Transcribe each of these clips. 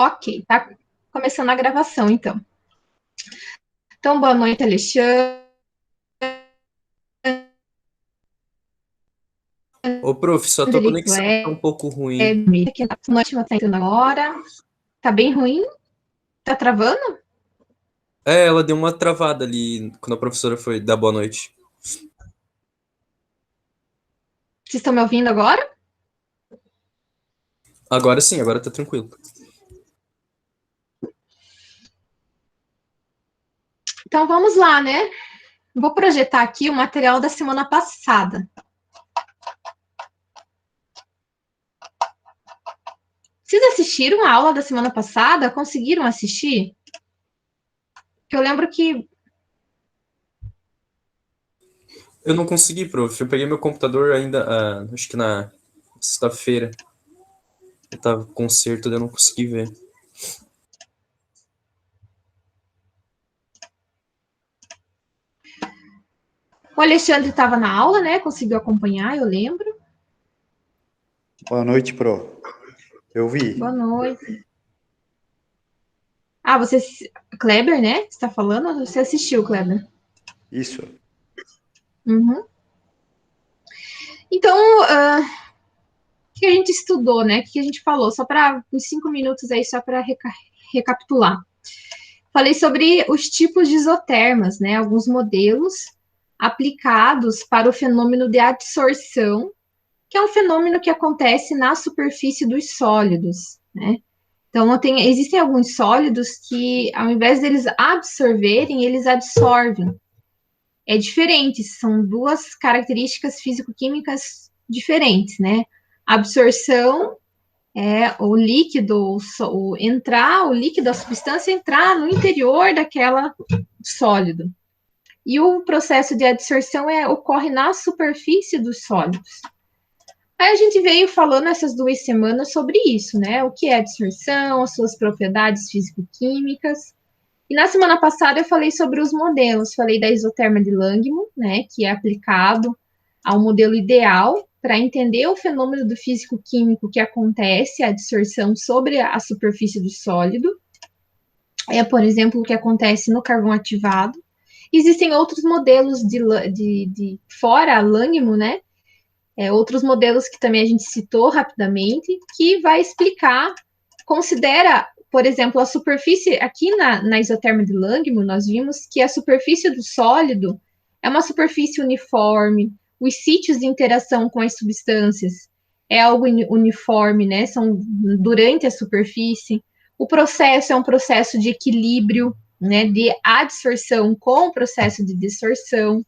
Ok, tá começando a gravação, então. Então, boa noite, Alexandre. Ô, prof, só tua conexão tá um pouco ruim. Aqui na noite tá entrando agora. Tá bem ruim? Tá travando? É, ela deu uma travada ali quando a professora foi dar boa noite. Vocês estão me ouvindo agora? Agora sim, agora tá tranquilo. Então, vamos lá, né? Vou projetar aqui o material da semana passada. Vocês assistiram a aula da semana passada? Conseguiram assistir? Que eu lembro que. Eu não consegui, prof. Eu peguei meu computador ainda, acho que na sexta-feira. Eu tava com concerto, daí eu não consegui ver. O Alexandre estava na aula, né? Conseguiu acompanhar, eu lembro. Boa noite, Pro. Eu Boa vi. noite. Ah, você. Kleber, né? Você está falando? Você assistiu, Kleber? Isso. Uhum. Então, o que a gente estudou, né? O que a gente falou? Só para uns 5 minutos aí, só para recapitular. Falei sobre os tipos de isotermas, né? Alguns modelos aplicados para o fenômeno de adsorção, que é um fenômeno que acontece na superfície dos sólidos, né? Então, existem alguns sólidos que, ao invés deles absorverem, eles adsorvem. É diferente, são duas características físico-químicas diferentes, né? A absorção é o líquido, o líquido, a substância entrar no interior daquela sólido. E o processo de adsorção ocorre na superfície dos sólidos. Aí a gente veio falando essas 2 semanas sobre isso, né? O que é adsorção, as suas propriedades físico-químicas. E na semana passada eu falei sobre os modelos, falei da isoterma de Langmuir, né, que é aplicado ao modelo ideal para entender o fenômeno do físico-químico que acontece, a adsorção sobre a superfície do sólido. É, por exemplo, o que acontece no carvão ativado. Existem outros modelos de fora Langmuir, né? Outros modelos que também a gente citou rapidamente, que vai explicar, considera, por exemplo, a superfície, aqui na isoterma de Langmuir, nós vimos que a superfície do sólido é uma superfície uniforme, os sítios de interação com as substâncias é algo uniforme, né? São durante a superfície. O processo é um processo de equilíbrio, né? De adsorção com o processo de dissorção.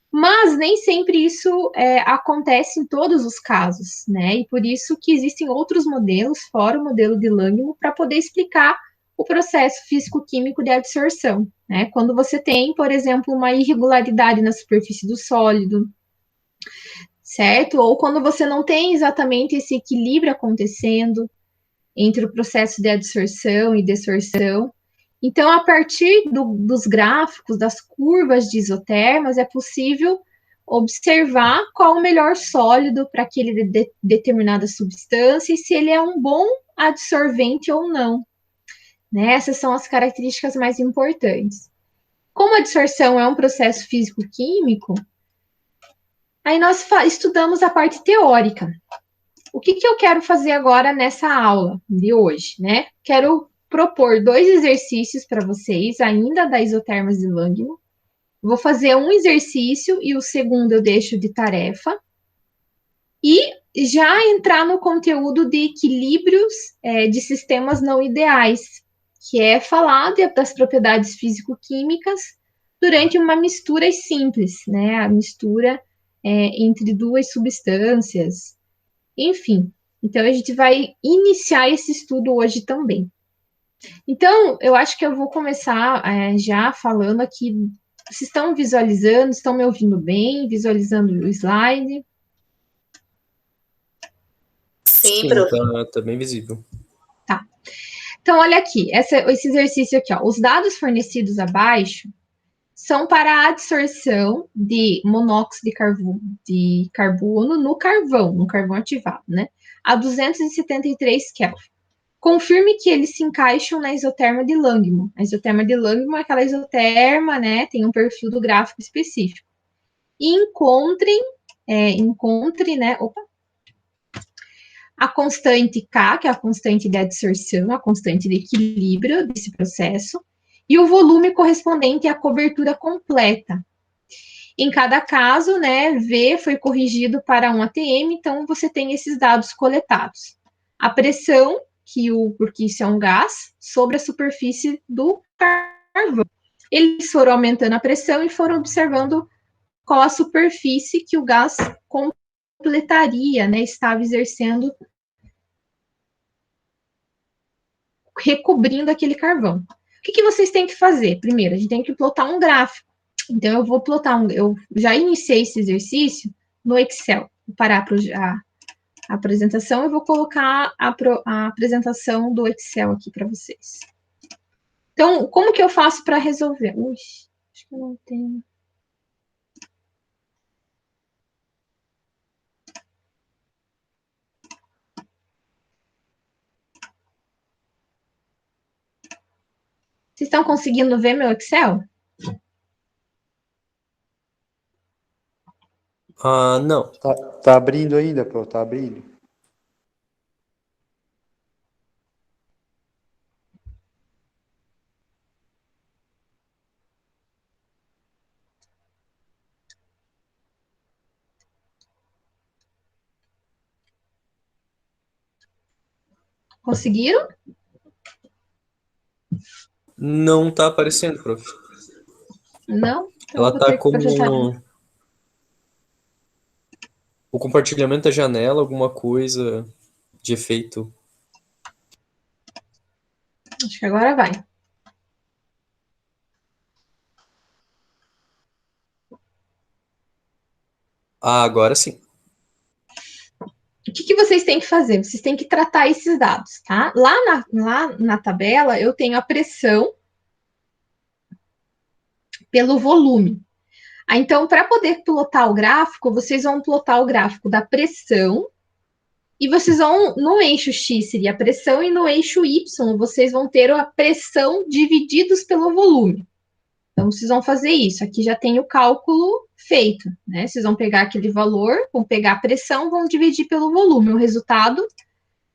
Mas nem sempre isso acontece em todos os casos, né? E por isso que existem outros modelos, fora o modelo de Langmuir, para poder explicar o processo físico-químico de adsorção, né? Quando você tem, por exemplo, uma irregularidade na superfície do sólido, certo? Ou quando você não tem exatamente esse equilíbrio acontecendo entre o processo de adsorção e desorção. Então, a partir dos gráficos, das curvas de isotermas, é possível observar qual o melhor sólido para aquele determinada substância e se ele é um bom adsorvente ou não. Né? Essas são as características mais importantes. Como a adsorção é um processo físico-químico, aí nós estudamos a parte teórica. O que eu quero fazer agora nessa aula de hoje, né? Quero propor 2 exercícios para vocês, ainda da isotermas de Langmuir. Vou fazer um exercício e o segundo eu deixo de tarefa. E já entrar no conteúdo de equilíbrios de sistemas não ideais, que é falar das propriedades físico-químicas durante uma mistura simples, né? A mistura entre duas substâncias, enfim. Então, a gente vai iniciar esse estudo hoje também. Então, eu acho que eu vou começar já falando aqui. Vocês estão visualizando, estão me ouvindo bem, visualizando o slide? Sim, tá bem visível. Tá. Então, olha aqui, esse exercício aqui, ó. Os dados fornecidos abaixo são para a adsorção de monóxido de carbono no carvão ativado, né? A 273 Kelvin. confirme que eles se encaixam na isoterma de Langmuir. A isoterma de Langmuir é aquela isoterma, né, tem um perfil do gráfico específico. E encontre, né, a constante K, que é a constante de adsorção, a constante de equilíbrio desse processo, e o volume correspondente à cobertura completa. Em cada caso, né, V foi corrigido para 1 atm, então você tem esses dados coletados. A pressão, porque isso é um gás, sobre a superfície do carvão. Eles foram aumentando a pressão e foram observando qual a superfície que o gás completaria, né, estava exercendo, recobrindo aquele carvão. O que vocês têm que fazer? Primeiro, a gente tem que plotar um gráfico. Então, eu vou plotar eu já iniciei esse exercício no Excel. Vou parar a apresentação e vou colocar a apresentação do Excel aqui para vocês. Então, como que eu faço para resolver? Ui, acho que eu não tenho. Vocês estão conseguindo ver meu Excel? Não. Tá abrindo ainda, Pro, tá abrindo. Conseguiram? Não tá aparecendo, prof. Não? Então eu Ela vou tá ter que projetar. como o compartilhamento da janela, alguma coisa de efeito. Acho que agora vai. Agora sim. O que vocês têm que fazer? Vocês têm que tratar esses dados, tá? Lá na tabela, eu tenho a pressão pelo volume. Então, para poder plotar o gráfico, vocês vão plotar o gráfico da pressão e vocês vão, no eixo X seria a pressão e no eixo Y vocês vão ter a pressão divididos pelo volume. Então, vocês vão fazer isso. Aqui já tem o cálculo feito, né? Vocês vão pegar aquele valor, vão pegar a pressão, vão dividir pelo volume. O resultado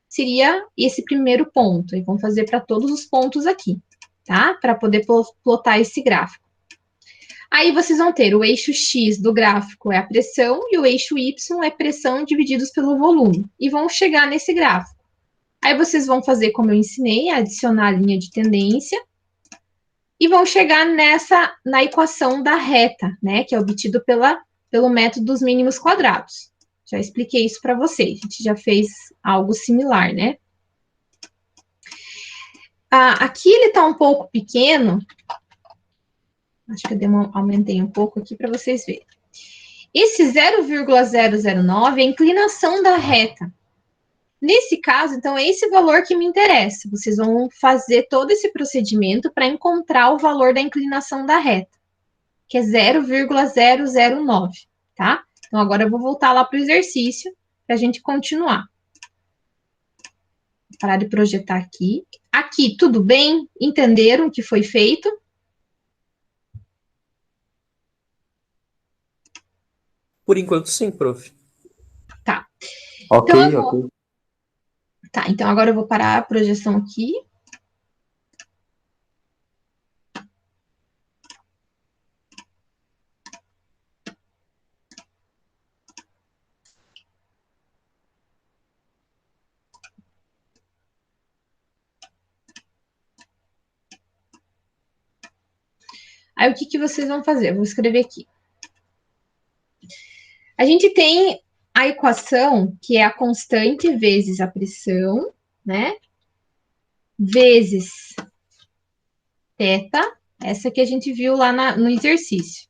seria esse primeiro ponto. E vão fazer para todos os pontos aqui, tá? Para poder plotar esse gráfico. Aí vocês vão ter o eixo X do gráfico é a pressão e o eixo Y é pressão divididos pelo volume. E vão chegar nesse gráfico. Aí vocês vão fazer como eu ensinei, adicionar a linha de tendência e vão chegar na equação da reta, né, que é obtido pelo método dos mínimos quadrados. Já expliquei isso para vocês, a gente já fez algo similar, né? Aqui ele está um pouco pequeno, acho que eu aumentei um pouco aqui para vocês verem. Esse 0,009 é a inclinação da reta. Nesse caso, então, é esse valor que me interessa. Vocês vão fazer todo esse procedimento para encontrar o valor da inclinação da reta, que é 0,009, tá? Então, agora eu vou voltar lá para o exercício para a gente continuar. Vou parar de projetar aqui. Aqui, tudo bem? Entenderam o que foi feito? Por enquanto, sim, prof. Tá. Ok, então, ok. Tá, então agora eu vou parar a projeção aqui. Aí, o que vocês vão fazer? Eu vou escrever aqui. A gente tem a equação, que é a constante vezes a pressão, né? Vezes θ, essa que a gente viu lá no exercício.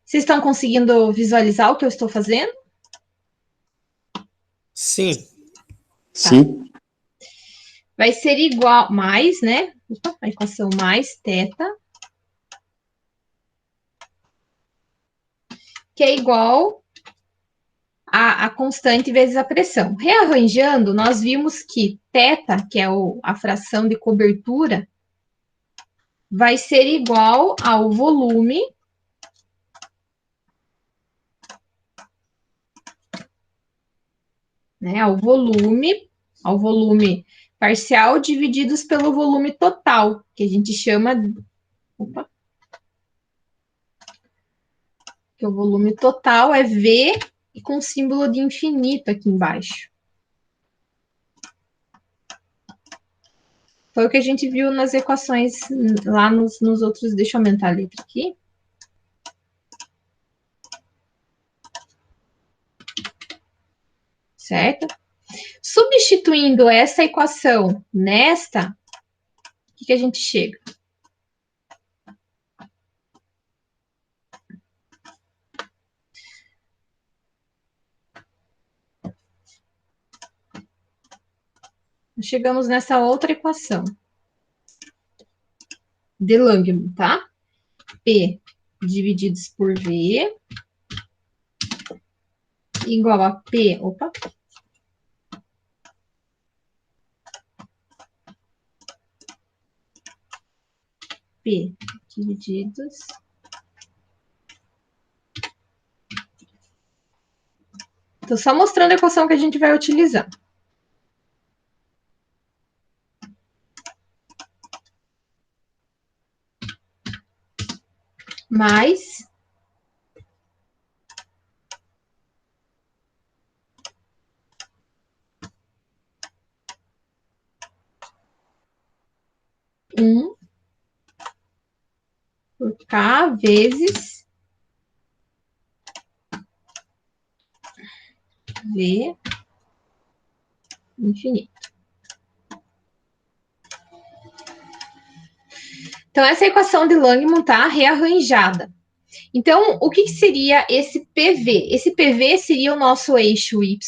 Vocês estão conseguindo visualizar o que eu estou fazendo? Sim. Sim. Vai ser igual, mais, né? A equação mais θ, que é igual a constante vezes a pressão. Rearranjando, nós vimos que θ, que é a fração de cobertura, vai ser igual ao volume ao volume parcial divididos pelo volume total, que a gente chama, que o volume total é V e com símbolo de infinito aqui embaixo. Foi o que a gente viu nas equações lá nos outros. Deixa eu aumentar a letra aqui. Certo? Substituindo essa equação nesta, o que a gente chega? Chegamos nessa outra equação de Langmuir, tá? P divididos por V igual a P, P divididos Tô só mostrando a equação que a gente vai utilizar. Mais por K vezes V infinito. Então, essa é a equação de Langmuir tá rearranjada. Então, o que seria esse PV? Esse PV seria o nosso eixo Y.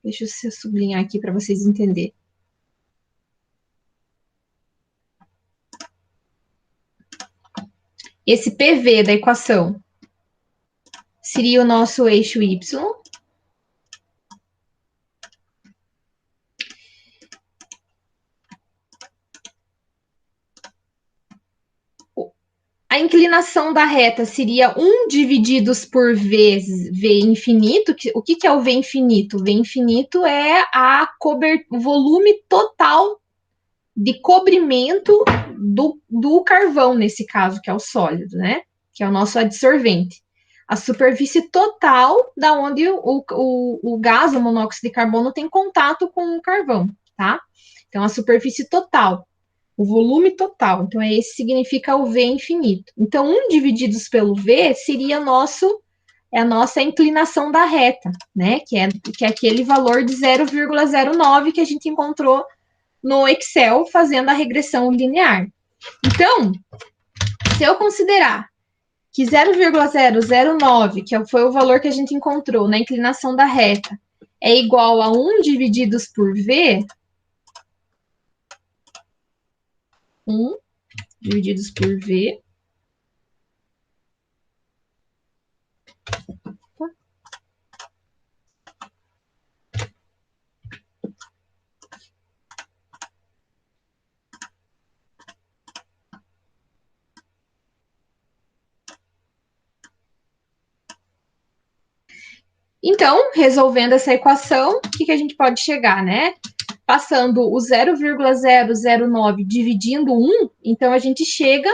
Deixa eu sublinhar aqui para vocês entenderem. Esse PV da equação seria o nosso eixo Y. A inclinação da reta seria 1 divididos por V infinito. O que é o V infinito? O V infinito é o volume total de cobrimento do carvão, nesse caso, que é o sólido, né? Que é o nosso adsorvente. A superfície total da onde o gás, o monóxido de carbono, tem contato com o carvão, tá? Então, a superfície total. O volume total. Então, esse significa o V infinito. Então, 1 divididos pelo V seria a nossa inclinação da reta, né? Que é aquele valor de 0,09 que a gente encontrou no Excel fazendo a regressão linear. Então, se eu considerar que 0,009, que foi o valor que a gente encontrou na inclinação da reta, é igual a 1 divididos por V, 1 divididos por V. Então, resolvendo essa equação, o que a gente pode chegar, né? Passando o 0,009 dividindo 1, então a gente chega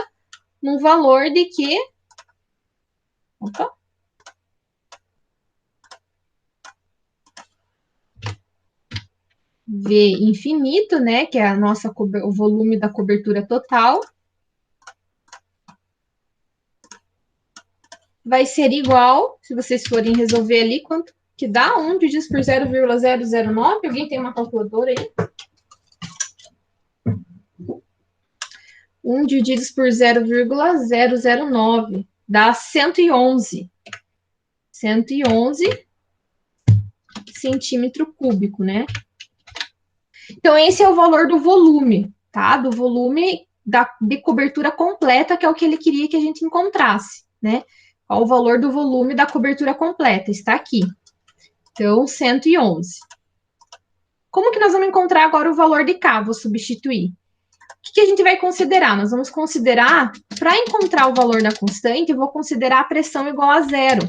num valor de que... Opa! V infinito, né? Que é o volume da cobertura total. Vai ser igual, se vocês forem resolver ali, quanto que dá? 1 dividido por 0,009. Alguém tem uma calculadora aí? 1 dividido por 0,009 dá 111. 111 centímetro cúbico, né? Então, esse é o valor do volume, tá? Do volume de cobertura completa, que é o que ele queria que a gente encontrasse, né? Qual o valor do volume da cobertura completa? Está aqui. Então, 111. Como que nós vamos encontrar agora o valor de K? Vou substituir. O que a gente vai considerar? Nós vamos considerar, para encontrar o valor da constante, eu vou considerar a pressão igual a zero,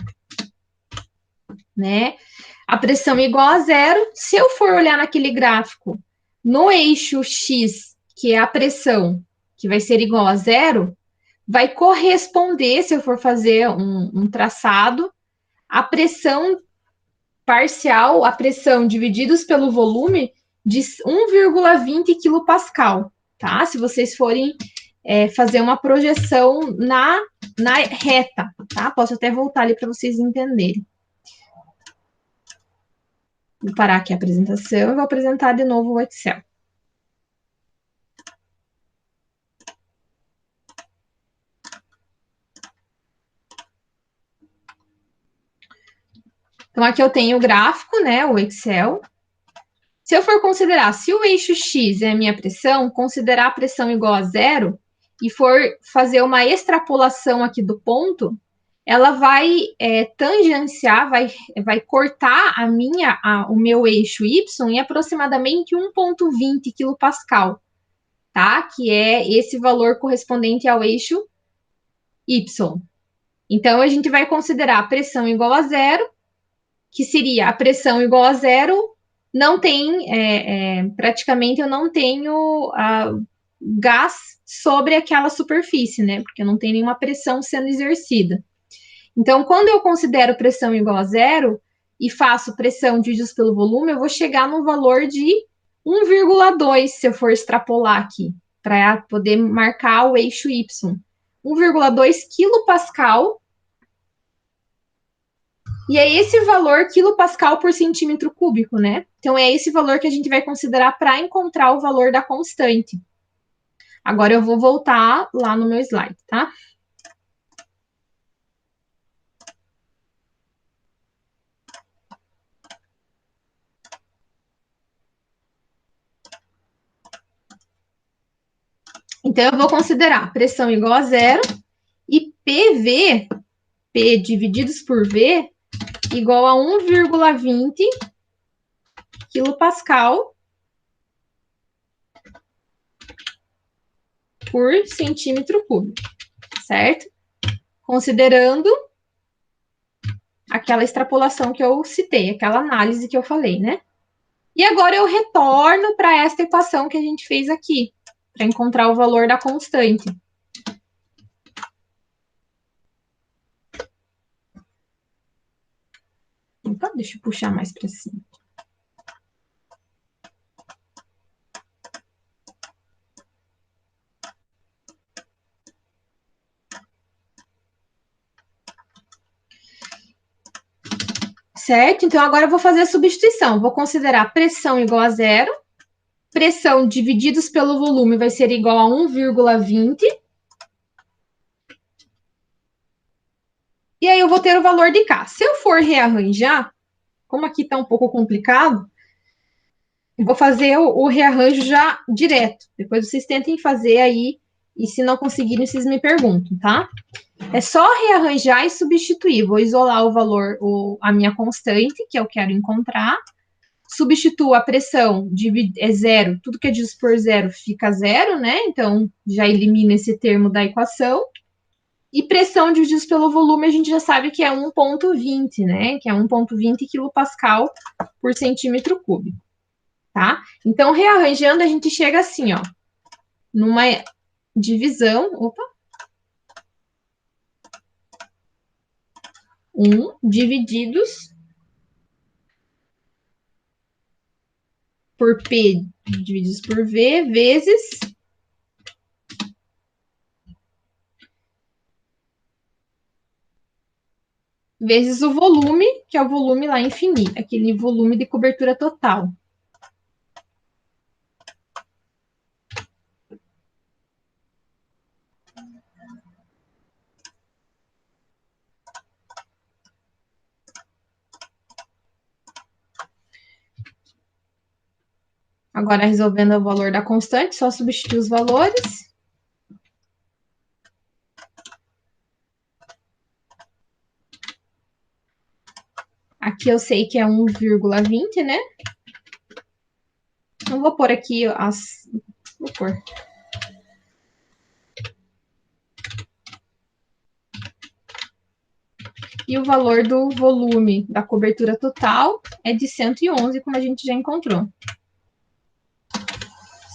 né? A pressão igual a zero, se eu for olhar naquele gráfico, no eixo X, que é a pressão, que vai ser igual a zero, vai corresponder, se eu for fazer um traçado, a pressão parcial, a pressão divididos pelo volume de 1,20 kPa, tá? Se vocês forem fazer uma projeção na reta, tá? Posso até voltar ali para vocês entenderem. Vou parar aqui a apresentação e vou apresentar de novo o Excel. Então, aqui eu tenho o gráfico, né, o Excel. Se eu for considerar, se o eixo X é a minha pressão, considerar a pressão igual a zero, e for fazer uma extrapolação aqui do ponto, ela vai tangenciar, vai cortar o meu eixo Y em aproximadamente 1,20 kPa, tá? Que é esse valor correspondente ao eixo Y. Então, a gente vai considerar a pressão igual a zero, que seria a pressão igual a zero, não tem, praticamente eu não tenho gás sobre aquela superfície, né? Porque eu não tenho nenhuma pressão sendo exercida. Então, quando eu considero pressão igual a zero e faço pressão divididos pelo volume, eu vou chegar num valor de 1,2, se eu for extrapolar aqui, para poder marcar o eixo Y. 1,2 kPa. E é esse valor quilopascal por centímetro cúbico, né? Então, é esse valor que a gente vai considerar para encontrar o valor da constante. Agora, eu vou voltar lá no meu slide, tá? Então, eu vou considerar pressão igual a zero e PV, P divididos por V, igual a 1,20 quilopascal por centímetro cúbico, certo? Considerando aquela extrapolação que eu citei, aquela análise que eu falei, né? E agora eu retorno para esta equação que a gente fez aqui, para encontrar o valor da constante. Opa, deixa eu puxar mais para cima. Certo? Então, agora eu vou fazer a substituição. Vou considerar pressão igual a zero. Pressão divididos pelo volume vai ser igual a 1,20. E aí, eu vou ter o valor de K. Se eu for rearranjar, como aqui está um pouco complicado, eu vou fazer o rearranjo já direto. Depois vocês tentem fazer aí, e se não conseguirem, vocês me perguntam, tá? É só rearranjar e substituir. Vou isolar o valor, a minha constante, que eu quero encontrar. Substituo a pressão, é zero. Tudo que é dividido por zero fica zero, né? Então, já elimina esse termo da equação. E pressão divididos pelo volume, a gente já sabe que é 1,20, né? Que é 1,20 kPa por centímetro cúbico, tá? Então, rearranjando, a gente chega assim, ó. Numa divisão... Opa! 1 divididos por P divididos por V vezes o volume, que é o volume lá infinito, aquele volume de cobertura total. Agora, resolvendo o valor da constante, só substituir os valores. Aqui eu sei que é 1,20, né? Não vou pôr aqui as... Vou pôr. E o valor do volume da cobertura total é de 111, como a gente já encontrou.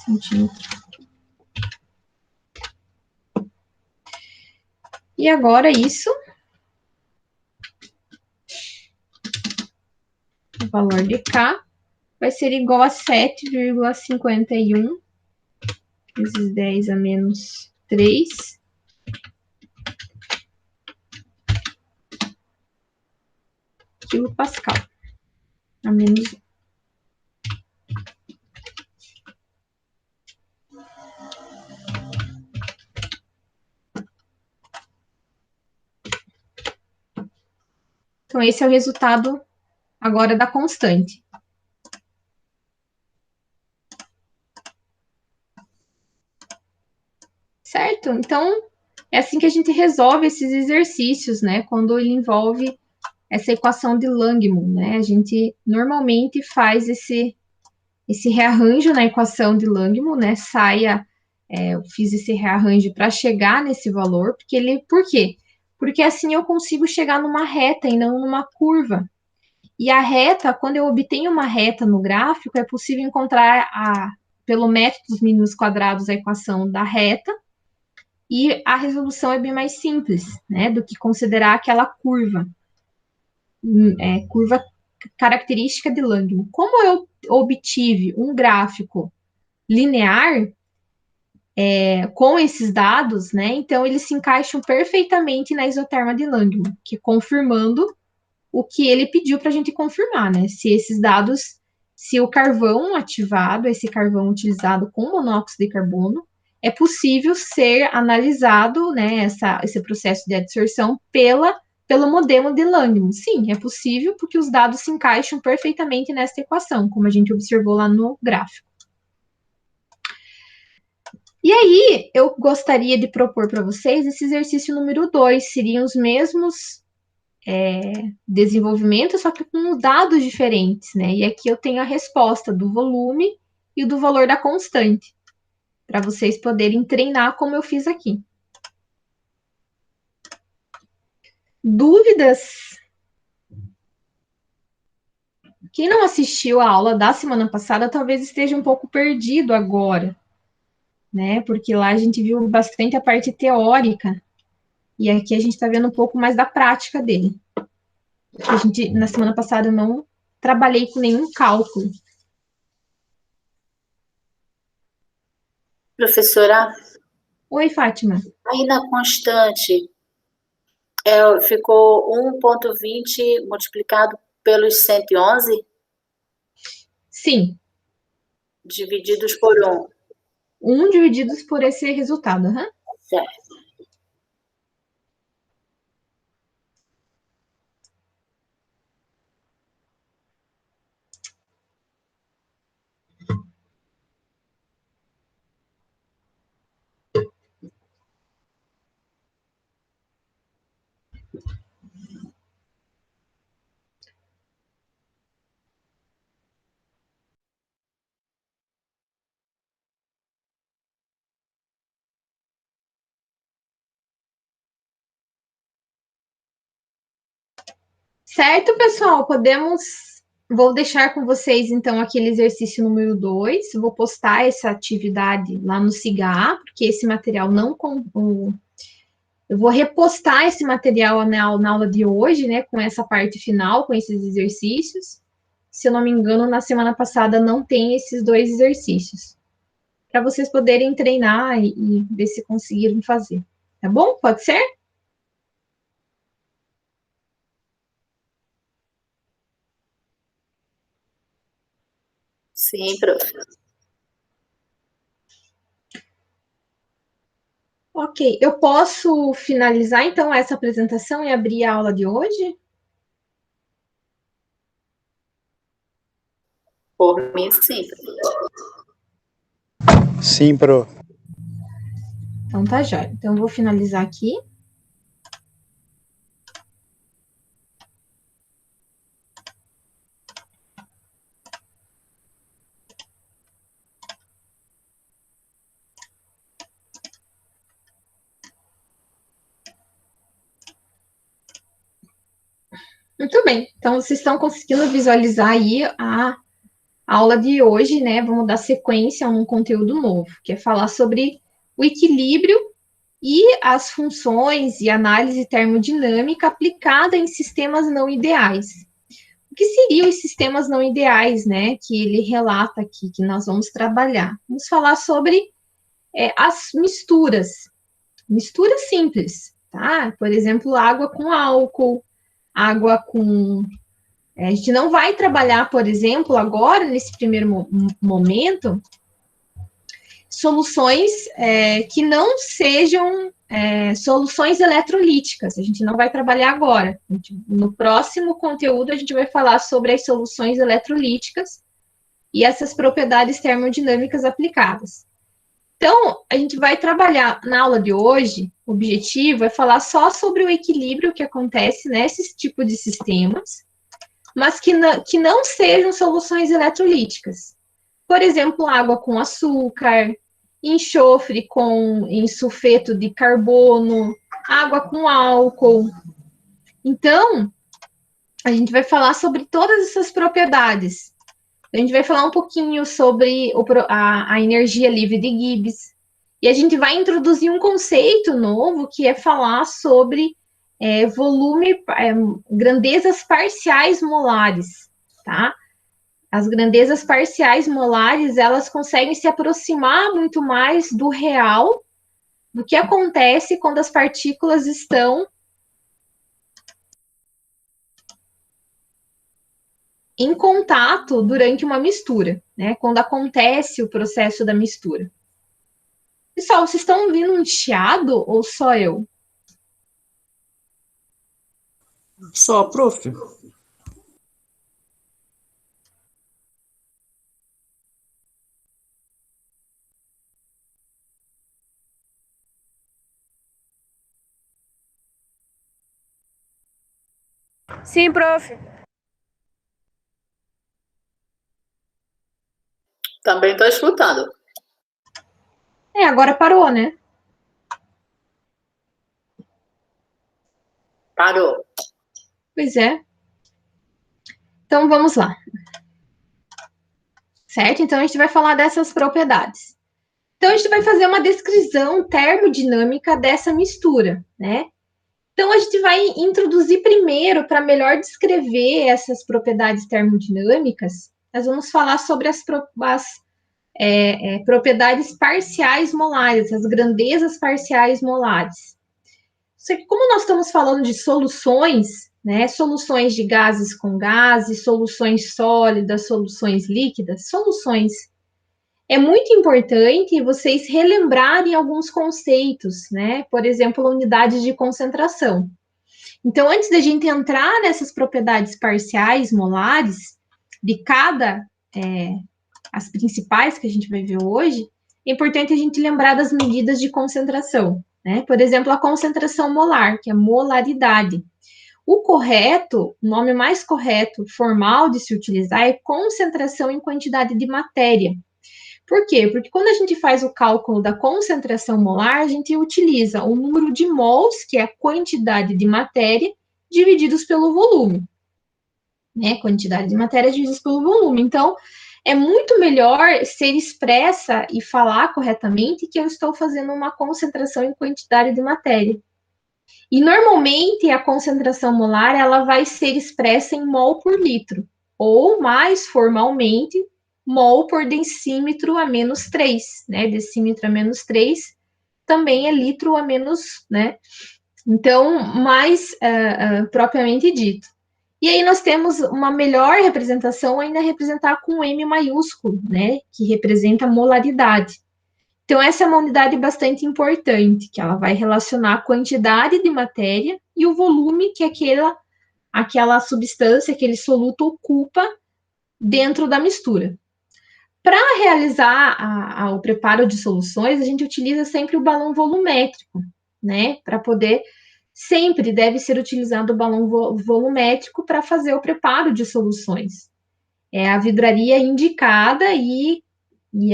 Centímetro. E agora isso, o valor de K vai ser igual a 7,51 vezes 10 a menos 3 quilopascal a menos 1. Então, esse é o resultado agora da constante. Certo? Então, é assim que a gente resolve esses exercícios, né? Quando ele envolve essa equação de Langmuir, né? A gente normalmente faz esse rearranjo na equação de Langmuir, né? Eu fiz esse rearranjo para chegar nesse valor, por quê? Porque assim eu consigo chegar numa reta e não numa curva. E a reta, quando eu obtenho uma reta no gráfico, é possível encontrar pelo método dos mínimos quadrados a equação da reta, e a resolução é bem mais simples, né, do que considerar aquela curva, curva característica de Langmuir. Como eu obtive um gráfico linear com esses dados, né, então eles se encaixam perfeitamente na isoterma de Langmuir, que confirmando o que ele pediu para a gente confirmar, né, se o carvão ativado, esse carvão utilizado com monóxido de carbono, é possível ser analisado, né, esse processo de adsorção pelo modelo de Langmuir. Sim, é possível, porque os dados se encaixam perfeitamente nessa equação, como a gente observou lá no gráfico. E aí, eu gostaria de propor para vocês esse exercício número 2, seriam os mesmos desenvolvimentos, só que com dados diferentes, né? E aqui eu tenho a resposta do volume e do valor da constante, para vocês poderem treinar como eu fiz aqui. Dúvidas? Quem não assistiu a aula da semana passada talvez esteja um pouco perdido agora, né? Porque lá a gente viu bastante a parte teórica e aqui a gente está vendo um pouco mais da prática dele. Na semana passada, eu não trabalhei com nenhum cálculo. Professora, Oi, Fátima. aí na constante, ficou 1,20 multiplicado pelos 111, Sim. divididos por 1. 1 divididos por esse resultado. Uhum. Certo. Certo, pessoal? Vou deixar com vocês, então, aquele exercício número 2. Vou postar essa atividade lá no SIGA, porque esse material não... Eu vou repostar esse material na aula de hoje, né? Com essa parte final, com esses exercícios. Se eu não me engano, na semana passada não tem esses 2 exercícios. Para vocês poderem treinar e ver se conseguiram fazer. Tá bom? Pode ser? Sim, prof. Ok, eu posso finalizar então essa apresentação e abrir a aula de hoje? Por mim, sim. Sim, pro. Então tá jóia. Então eu vou finalizar aqui. Muito bem. Então, vocês estão conseguindo visualizar aí a aula de hoje, né? Vamos dar sequência a um conteúdo novo, que é falar sobre o equilíbrio e as funções e análise termodinâmica aplicada em sistemas não ideais. O que seriam os sistemas não ideais, né? Que ele relata aqui, que nós vamos trabalhar. Vamos falar sobre as misturas. Misturas simples, tá? Por exemplo, água com álcool, água com... a gente não vai trabalhar, por exemplo, agora, nesse primeiro momento, soluções que não sejam soluções eletrolíticas. A gente não vai trabalhar agora. No próximo conteúdo, a gente vai falar sobre as soluções eletrolíticas e essas propriedades termodinâmicas aplicadas. Então, a gente vai trabalhar na aula de hoje, o objetivo é falar só sobre o equilíbrio que acontece nesses tipos de sistemas, mas que não sejam soluções eletrolíticas. Por exemplo, água com açúcar, enxofre em sulfeto de carbono, água com álcool. Então, a gente vai falar sobre todas essas propriedades. A gente vai falar um pouquinho sobre a energia livre de Gibbs. E a gente vai introduzir um conceito novo, que é falar sobre grandezas parciais molares, tá? As grandezas parciais molares, elas conseguem se aproximar muito mais do real, do que acontece quando as partículas estão em contato durante uma mistura, né? Quando acontece o processo da mistura. Pessoal, vocês estão ouvindo um chiado ou só eu? Só, prof. Sim, prof. Também estou escutando. Agora parou, né? Parou. Pois é. Então, vamos lá. Certo? Então, a gente vai falar dessas propriedades. Então, a gente vai fazer uma descrição termodinâmica dessa mistura, né? Então, a gente vai introduzir primeiro, para melhor descrever essas propriedades termodinâmicas, nós vamos falar sobre as propriedades parciais molares, as grandezas parciais molares. Só que como nós estamos falando de soluções, né, soluções de gases com gases, soluções sólidas, soluções líquidas, soluções, é muito importante vocês relembrarem alguns conceitos, né? Por exemplo, unidades de concentração. Então, antes da gente entrar nessas propriedades parciais molares, de cada, as principais que a gente vai ver hoje, é importante a gente lembrar das medidas de concentração, né? Por exemplo, a concentração molar, que é molaridade. O correto, o nome mais correto, formal de se utilizar, é concentração em quantidade de matéria. Por quê? Porque quando a gente faz o cálculo da concentração molar, a gente utiliza o número de mols, que é a quantidade de matéria, divididos pelo volume. Né? Quantidade de matéria divididos pelo volume. Então, é muito melhor ser expressa e falar corretamente que eu estou fazendo uma concentração em quantidade de matéria. E, normalmente, a concentração molar, ela vai ser expressa em mol por litro, ou, mais formalmente, mol por decímetro a menos 3, né? Decímetro a menos 3 também é litro a menos, né? Então, mais propriamente dito. E aí nós temos uma melhor representação ainda representar com M maiúsculo, né? Que representa a molaridade. Então, essa é uma unidade bastante importante, que ela vai relacionar a quantidade de matéria e o volume que aquela substância, aquele soluto ocupa dentro da mistura. Para realizar o preparo de soluções, a gente utiliza sempre o balão volumétrico, né? Para poder, sempre deve ser utilizado o balão volumétrico para fazer o preparo de soluções. É a vidraria indicada e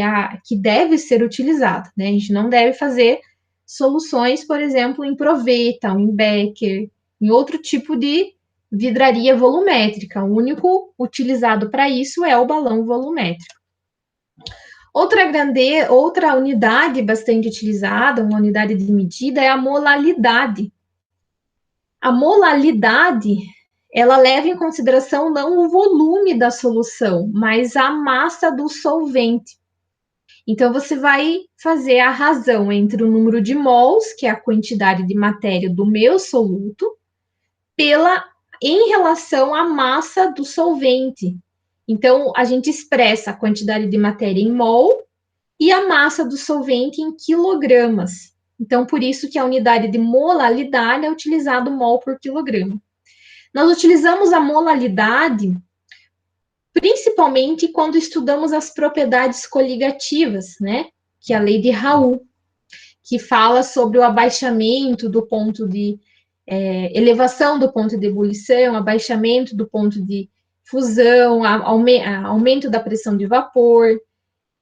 a que deve ser utilizada, né? A gente não deve fazer soluções, por exemplo, em proveta, ou em Becker, em outro tipo de vidraria volumétrica. O único utilizado para isso é o balão volumétrico. Outra unidade bastante utilizada, uma unidade de medida, é a molalidade. A molalidade, ela leva em consideração não o volume da solução, mas a massa do solvente. Então, você vai fazer a razão entre o número de mols, que é a quantidade de matéria do meu soluto, em relação à massa do solvente. Então, a gente expressa a quantidade de matéria em mol e a massa do solvente em quilogramas. Então, por isso que a unidade de molalidade é utilizado mol por quilograma. Nós utilizamos a molalidade principalmente quando estudamos as propriedades coligativas, né? Que é a lei de Raoult, que fala sobre o abaixamento do ponto de elevação do ponto de ebulição, abaixamento do ponto de fusão, aumento da pressão de vapor,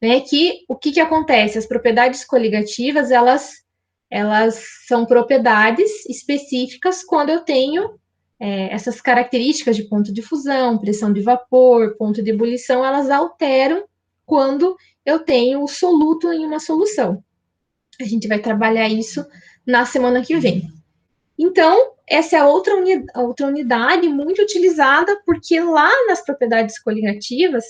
né? Que o que acontece? As propriedades coligativas, elas são propriedades específicas quando eu tenho essas características de ponto de fusão, pressão de vapor, ponto de ebulição, elas alteram quando eu tenho o soluto em uma solução. A gente vai trabalhar isso na semana que vem. Então, essa é outra unidade muito utilizada, porque lá nas propriedades coligativas,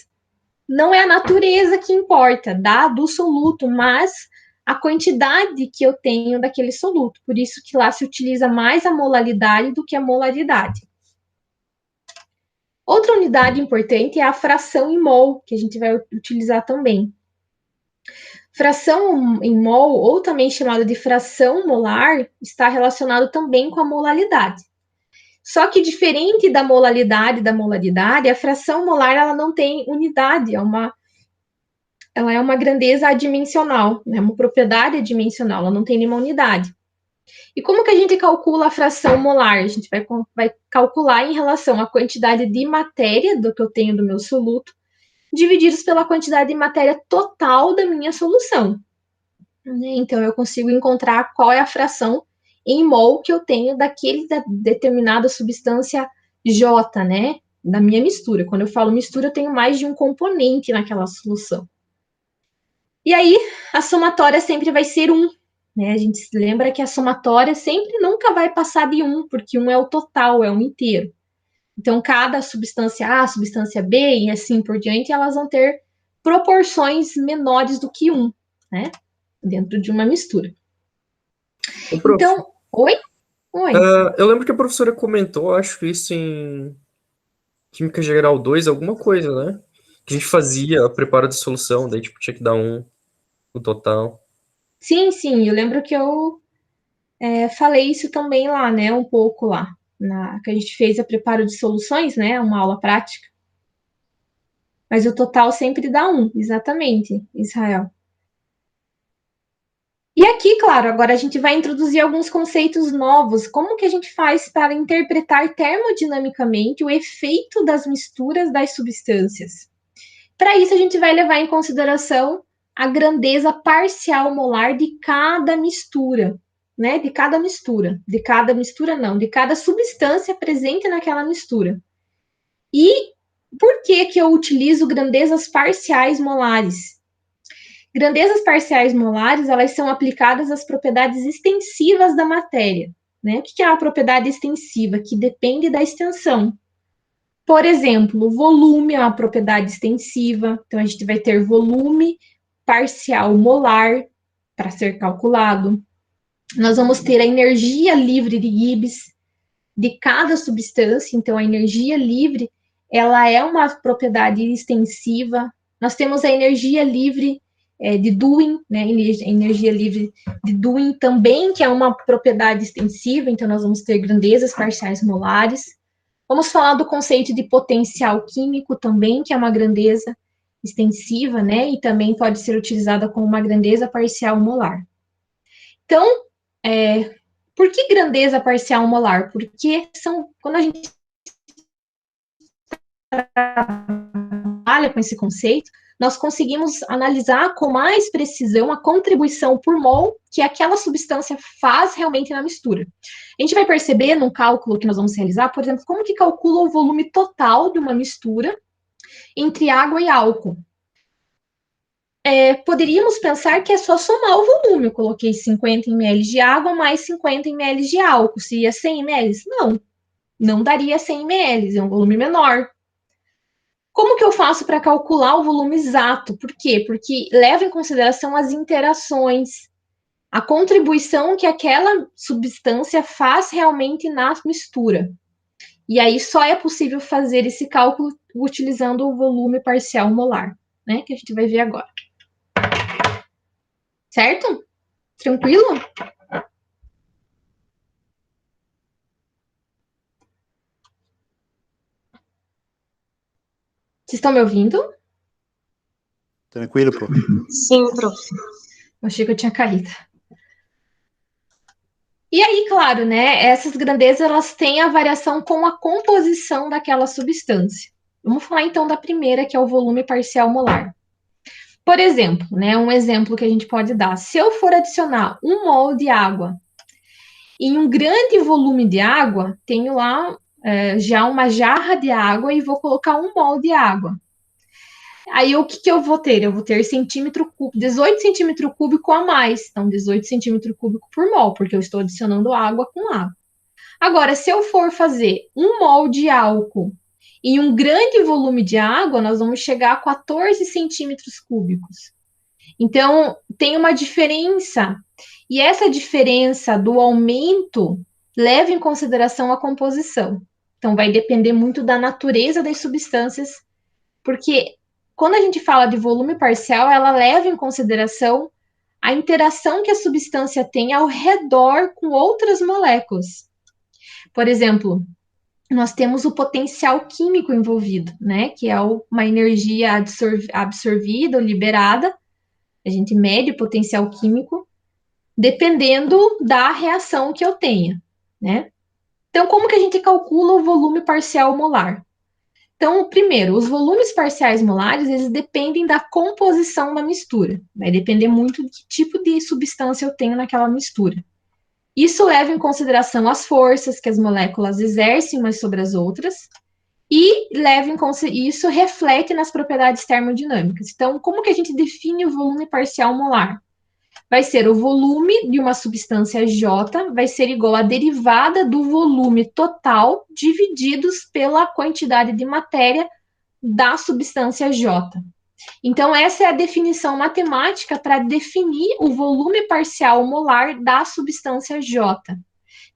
não é a natureza que importa, do soluto, mas a quantidade que eu tenho daquele soluto. Por isso que lá se utiliza mais a molalidade do que a molaridade. Outra unidade importante é a fração em mol, que a gente vai utilizar também. Fração em mol, ou também chamada de fração molar, está relacionado também com a molalidade. Só que diferente da molaridade, a fração molar ela não tem unidade, ela é uma grandeza adimensional, né? Uma propriedade adimensional, ela não tem nenhuma unidade. E como que a gente calcula a fração molar? A gente vai calcular em relação à quantidade de matéria do que eu tenho do meu soluto, divididos pela quantidade de matéria total da minha solução. Então, eu consigo encontrar qual é a fração em mol que eu tenho da determinada substância J, né? Da minha mistura. Quando eu falo mistura, eu tenho mais de um componente naquela solução. E aí, a somatória sempre vai ser 1. Né? A gente se lembra que a somatória sempre nunca vai passar de 1, porque 1 é o total, é um inteiro. Então, cada substância A, substância B e assim por diante, elas vão ter proporções menores do que 1, né? Dentro de uma mistura. Então, oi? Eu lembro que a professora comentou, acho que isso em Química Geral 2, alguma coisa, né? Que a gente fazia a preparo de solução, daí tipo, tinha que dar 1 no total. Sim, eu lembro que eu falei isso também lá, né? Um pouco lá, que a gente fez a preparo de soluções, né? Uma aula prática. Mas o total sempre dá 1, exatamente, Israel. E aqui, claro, agora a gente vai introduzir alguns conceitos novos. Como que a gente faz para interpretar termodinamicamente o efeito das misturas das substâncias? Para isso, a gente vai levar em consideração a grandeza parcial molar de cada mistura, né? De cada substância presente naquela mistura. E por que eu utilizo grandezas parciais molares? Grandezas parciais molares, elas são aplicadas às propriedades extensivas da matéria. Né? O que é uma propriedade extensiva? Que depende da extensão. Por exemplo, o volume é uma propriedade extensiva, então a gente vai ter volume parcial molar para ser calculado. Nós vamos ter a energia livre de Gibbs de cada substância, então a energia livre, ela é uma propriedade extensiva. Nós temos a energia livre de Dewey, né? Energia livre de Dewey também, que é uma propriedade extensiva, então nós vamos ter grandezas parciais molares. Vamos falar do conceito de potencial químico também, que é uma grandeza extensiva, né? E também pode ser utilizada como uma grandeza parcial molar. Então, por que grandeza parcial molar? Porque quando a gente trabalha com esse conceito, nós conseguimos analisar com mais precisão a contribuição por mol que aquela substância faz realmente na mistura. A gente vai perceber no cálculo que nós vamos realizar, por exemplo, como que calcula o volume total de uma mistura entre água e álcool. Poderíamos pensar que é só somar o volume. Eu coloquei 50 ml de água mais 50 ml de álcool. Seria 100 ml? Não daria 100 ml, é um volume menor. Como que eu faço para calcular o volume exato? Por quê? Porque leva em consideração as interações, a contribuição que aquela substância faz realmente na mistura. E aí só é possível fazer esse cálculo utilizando o volume parcial molar, né? Que a gente vai ver agora. Certo? Tranquilo? Vocês estão me ouvindo? Tranquilo, prof. Sim, prof. Eu achei que eu tinha caído. E aí, claro, né? Essas grandezas elas têm a variação com a composição daquela substância. Vamos falar então da primeira, que é o volume parcial molar. Por exemplo, né? Um exemplo que a gente pode dar. Se eu for adicionar 1 mol de água em um grande volume de água, tenho lá já uma jarra de água e vou colocar 1 mol de água. Aí, o que eu vou ter? Eu vou ter 18 centímetros cúbicos a mais. Então, 18 centímetros cúbicos por mol, porque eu estou adicionando água com água. Agora, se eu for fazer 1 mol de álcool em um grande volume de água, nós vamos chegar a 14 centímetros cúbicos. Então, tem uma diferença. E essa diferença do aumento leva em consideração a composição. Então, vai depender muito da natureza das substâncias, porque quando a gente fala de volume parcial, ela leva em consideração a interação que a substância tem ao redor com outras moléculas. Por exemplo, nós temos o potencial químico envolvido, né? Que é uma energia absorvida ou liberada. A gente mede o potencial químico dependendo da reação que eu tenha, né? Então, como que a gente calcula o volume parcial molar? Então, primeiro, os volumes parciais molares, eles dependem da composição da mistura. Vai depender muito de que tipo de substância eu tenho naquela mistura. Isso leva em consideração as forças que as moléculas exercem umas sobre as outras e isso reflete nas propriedades termodinâmicas. Então, como que a gente define o volume parcial molar? Vai ser o volume de uma substância J vai ser igual à derivada do volume total divididos pela quantidade de matéria da substância J. Então, essa é a definição matemática para definir o volume parcial molar da substância J.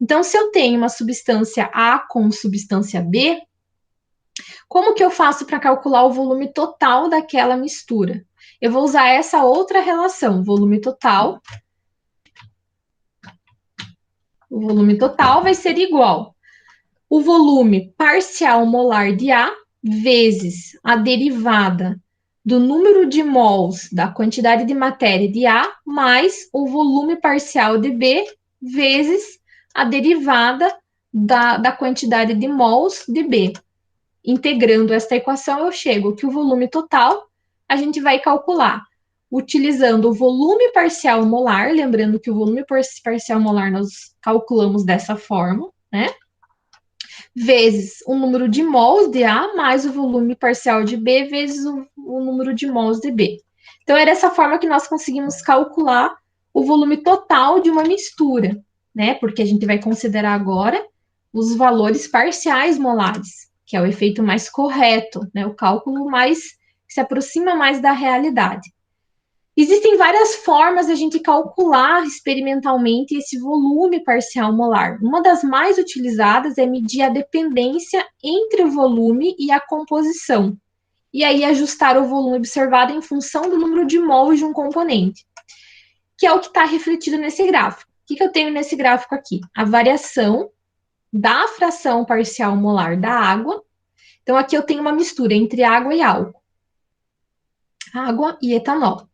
Então, se eu tenho uma substância A com substância B, como que eu faço para calcular o volume total daquela mistura? Eu vou usar essa outra relação, volume total. O volume total vai ser igual o volume parcial molar de A vezes a derivada do número de mols da quantidade de matéria de A mais o volume parcial de B vezes a derivada da quantidade de mols de B. Integrando esta equação, eu chego que o volume total a gente vai calcular utilizando o volume parcial molar, lembrando que o volume parcial molar nós calculamos dessa forma, né? Vezes o número de mols de A mais o volume parcial de B vezes o número de mols de B. Então, é dessa forma que nós conseguimos calcular o volume total de uma mistura, né? Porque a gente vai considerar agora os valores parciais molares, que é o efeito mais correto, né? O cálculo mais que se aproxima mais da realidade. Existem várias formas de a gente calcular experimentalmente esse volume parcial molar. Uma das mais utilizadas é medir a dependência entre o volume e a composição. E aí ajustar o volume observado em função do número de mols de um componente, que é o que está refletido nesse gráfico. O que eu tenho nesse gráfico aqui? A variação da fração parcial molar da água. Então, aqui eu tenho uma mistura entre água e álcool. Água e etanol.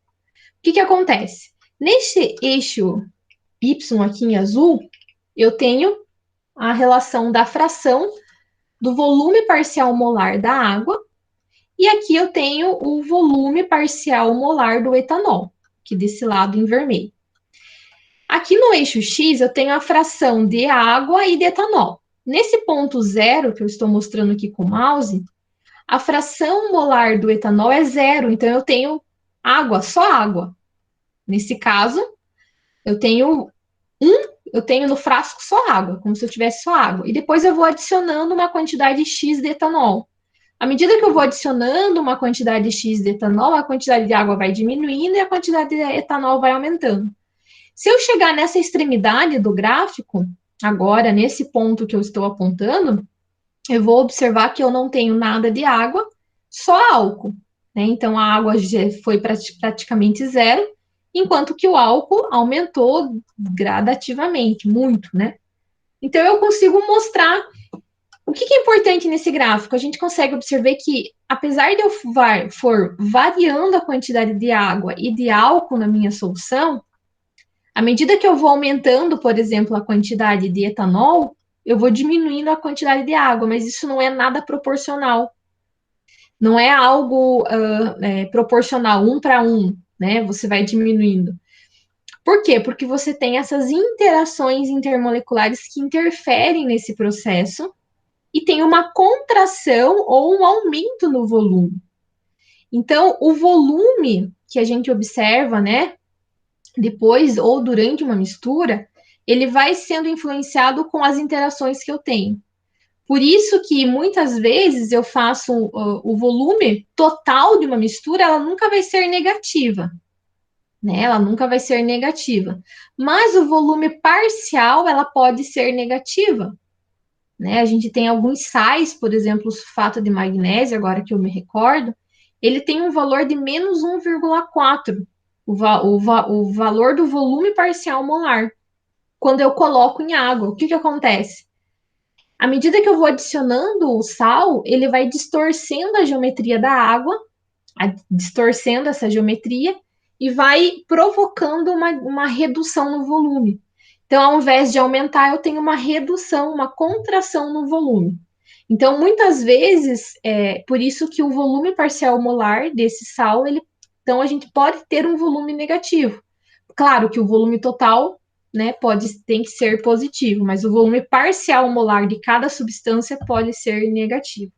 O que acontece? Nesse eixo Y aqui em azul, eu tenho a relação da fração do volume parcial molar da água E aqui eu tenho o volume parcial molar do etanol, que desse lado em vermelho. Aqui no eixo X, eu tenho a fração de água e de etanol. Nesse ponto zero, que eu estou mostrando aqui com o mouse, a fração molar do etanol é zero, então eu tenho água, só água. Nesse caso, eu tenho no frasco só água, como se eu tivesse só água. E depois eu vou adicionando uma quantidade X de etanol. À medida que eu vou adicionando uma quantidade X de etanol, a quantidade de água vai diminuindo e a quantidade de etanol vai aumentando. Se eu chegar nessa extremidade do gráfico, agora, nesse ponto que eu estou apontando, eu vou observar que eu não tenho nada de água, só álcool, né? Então, a água já foi praticamente zero, enquanto que o álcool aumentou gradativamente, muito, né? Então, eu consigo mostrar o que é importante nesse gráfico. A gente consegue observar que, apesar de eu for variando a quantidade de água e de álcool na minha solução, à medida que eu vou aumentando, por exemplo, a quantidade de etanol, eu vou diminuindo a quantidade de água, mas isso não é nada proporcional. Não é algo proporcional, 1 para 1, né? Você vai diminuindo. Por quê? Porque você tem essas interações intermoleculares que interferem nesse processo e tem uma contração ou um aumento no volume. Então, o volume que a gente observa, né, depois ou durante uma mistura, ele vai sendo influenciado com as interações que eu tenho. Por isso que muitas vezes eu faço o volume total de uma mistura, ela nunca vai ser negativa, né? Ela nunca vai ser negativa. Mas o volume parcial, ela pode ser negativa, né? A gente tem alguns sais, por exemplo, o sulfato de magnésio, agora que eu me recordo, ele tem um valor de menos 1,4, o valor do volume parcial molar. Quando eu coloco em água, o que acontece? À medida que eu vou adicionando o sal, ele vai distorcendo a geometria da água, distorcendo essa geometria, e vai provocando uma redução no volume. Então, ao invés de aumentar, eu tenho uma redução, uma contração no volume. Então, muitas vezes, por isso que o volume parcial molar desse sal, então a gente pode ter um volume negativo. Claro que o volume total, né, tem que ser positivo, mas o volume parcial molar de cada substância pode ser negativo.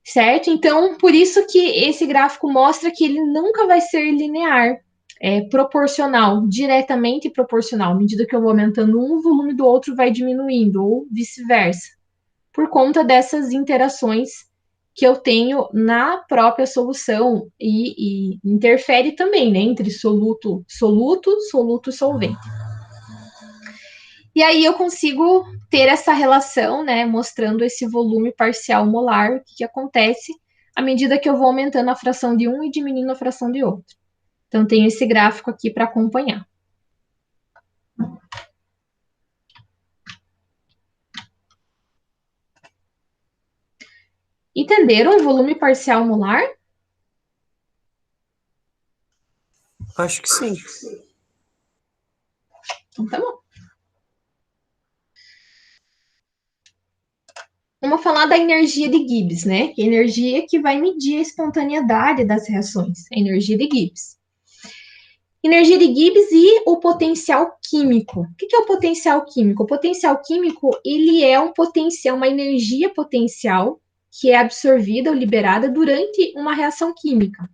Certo? Então, por isso que esse gráfico mostra que ele nunca vai ser linear, proporcional, diretamente proporcional. À medida que eu vou aumentando um, o volume do outro vai diminuindo, ou vice-versa, por conta dessas interações que eu tenho na própria solução e interfere também, né, entre soluto e solvente. E aí eu consigo ter essa relação, né, mostrando esse volume parcial molar, o que acontece à medida que eu vou aumentando a fração de um e diminuindo a fração de outro. Então, tenho esse gráfico aqui para acompanhar. Entenderam o volume parcial molar? Acho que sim. Então, tá bom. Vamos falar da energia de Gibbs, né? Que é a energia que vai medir a espontaneidade das reações. A energia de Gibbs. Energia de Gibbs e o potencial químico. O que é o potencial químico? O potencial químico, ele é uma energia potencial que é absorvida ou liberada durante uma reação química.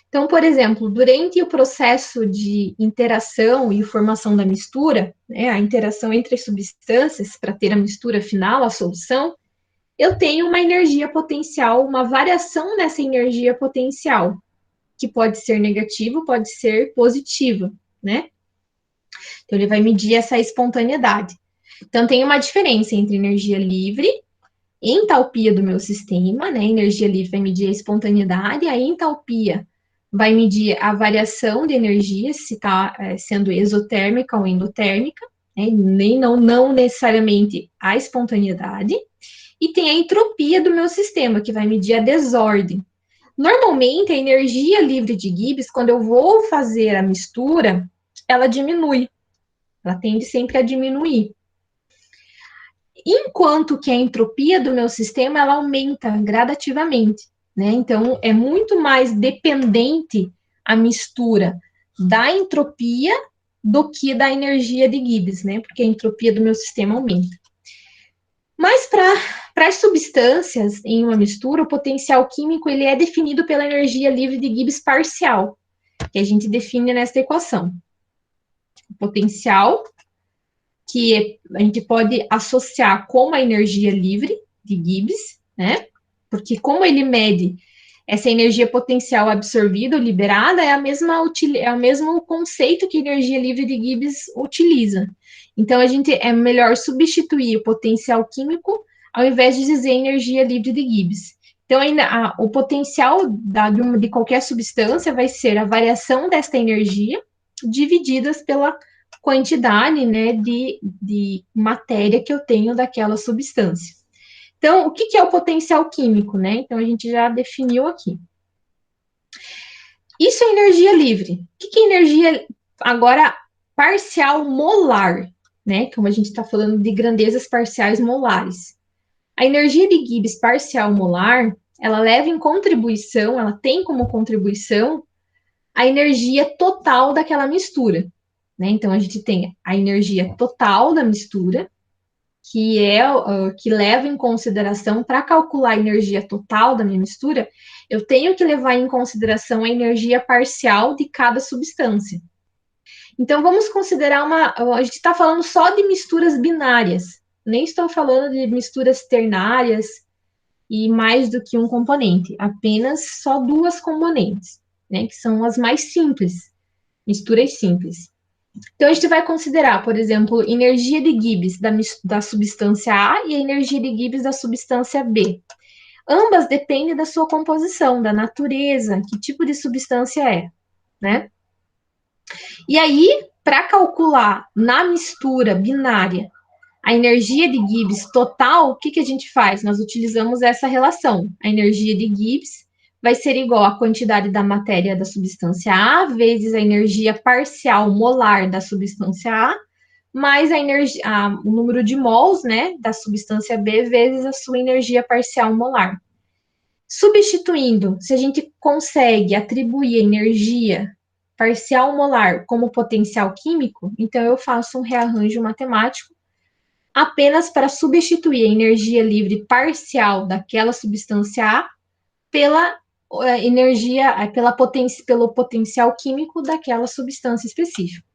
Então, por exemplo, durante o processo de interação e formação da mistura, né, a interação entre as substâncias para ter a mistura final, a solução, eu tenho uma energia potencial, uma variação nessa energia potencial, que pode ser negativa, pode ser positiva, né? Então, ele vai medir essa espontaneidade. Então, tem uma diferença entre energia livre, entalpia do meu sistema, né? Energia livre vai medir a espontaneidade, a entalpia vai medir a variação de energia, se está sendo exotérmica ou endotérmica, né? Não necessariamente a espontaneidade. E tem a entropia do meu sistema, que vai medir a desordem. Normalmente, a energia livre de Gibbs, quando eu vou fazer a mistura, ela diminui. Ela tende sempre a diminuir. Enquanto que a entropia do meu sistema, ela aumenta gradativamente. né? Então, é muito mais dependente a mistura da entropia do que da energia de Gibbs, né? Porque a entropia do meu sistema aumenta. Mas para as substâncias em uma mistura, o potencial químico ele é definido pela energia livre de Gibbs parcial, que a gente define nesta equação. O potencial que a gente pode associar como a energia livre de Gibbs, né? Porque como ele mede essa energia potencial absorvida ou liberada, é o mesmo conceito que a energia livre de Gibbs utiliza. Então, é melhor substituir o potencial químico ao invés de dizer energia livre de Gibbs. Então, o potencial de qualquer substância vai ser a variação desta energia divididas pela quantidade, né, de matéria que eu tenho daquela substância. Então, o que é o potencial químico, né? Então, a gente já definiu aqui. Isso é energia livre. O que é energia, agora, parcial molar, né? Como a gente está falando de grandezas parciais molares. A energia de Gibbs parcial molar, ela leva em contribuição, ela tem como contribuição a energia total daquela mistura, né? Então, a gente tem a energia total da mistura, que leva em consideração, para calcular a energia total da minha mistura, eu tenho que levar em consideração a energia parcial de cada substância. Então, vamos considerar a gente está falando só de misturas binárias, nem estou falando de misturas ternárias e mais do que um componente, apenas só duas componentes, né, que são as mais simples, misturas simples. Então, a gente vai considerar, por exemplo, energia de Gibbs da substância A e a energia de Gibbs da substância B. Ambas dependem da sua composição, da natureza, que tipo de substância é, né? E aí, para calcular na mistura binária a energia de Gibbs total, o que a gente faz? Nós utilizamos essa relação. A energia de Gibbs vai ser igual à quantidade da matéria da substância A vezes a energia parcial molar da substância A, mais o número de mols, né, da substância B vezes a sua energia parcial molar. Substituindo, se a gente consegue atribuir a energia parcial molar como potencial químico, então eu faço um rearranjo matemático apenas para substituir a energia livre parcial daquela substância A pela pelo potencial químico daquela substância específica.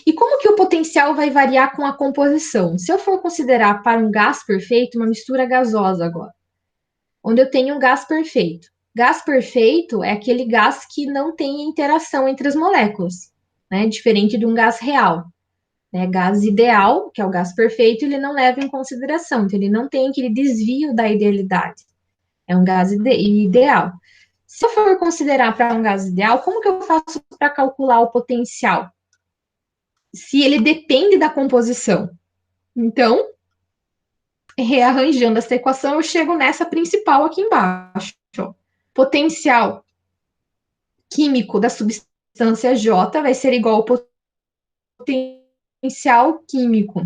E como que o potencial vai variar com a composição? Se eu for considerar para um gás perfeito, uma mistura gasosa agora, onde eu tenho um gás perfeito. Gás perfeito é aquele gás que não tem interação entre as moléculas, né? Diferente de um gás real. Né? Gás ideal, que é o gás perfeito, ele não leva em consideração, então ele não tem aquele desvio da idealidade. É um gás ideal. Se eu for considerar para um gás ideal, como que eu faço para calcular o potencial? Se ele depende da composição. Então, rearranjando essa equação, eu chego nessa principal aqui embaixo. Ó. Potencial químico da substância J vai ser igual ao potencial químico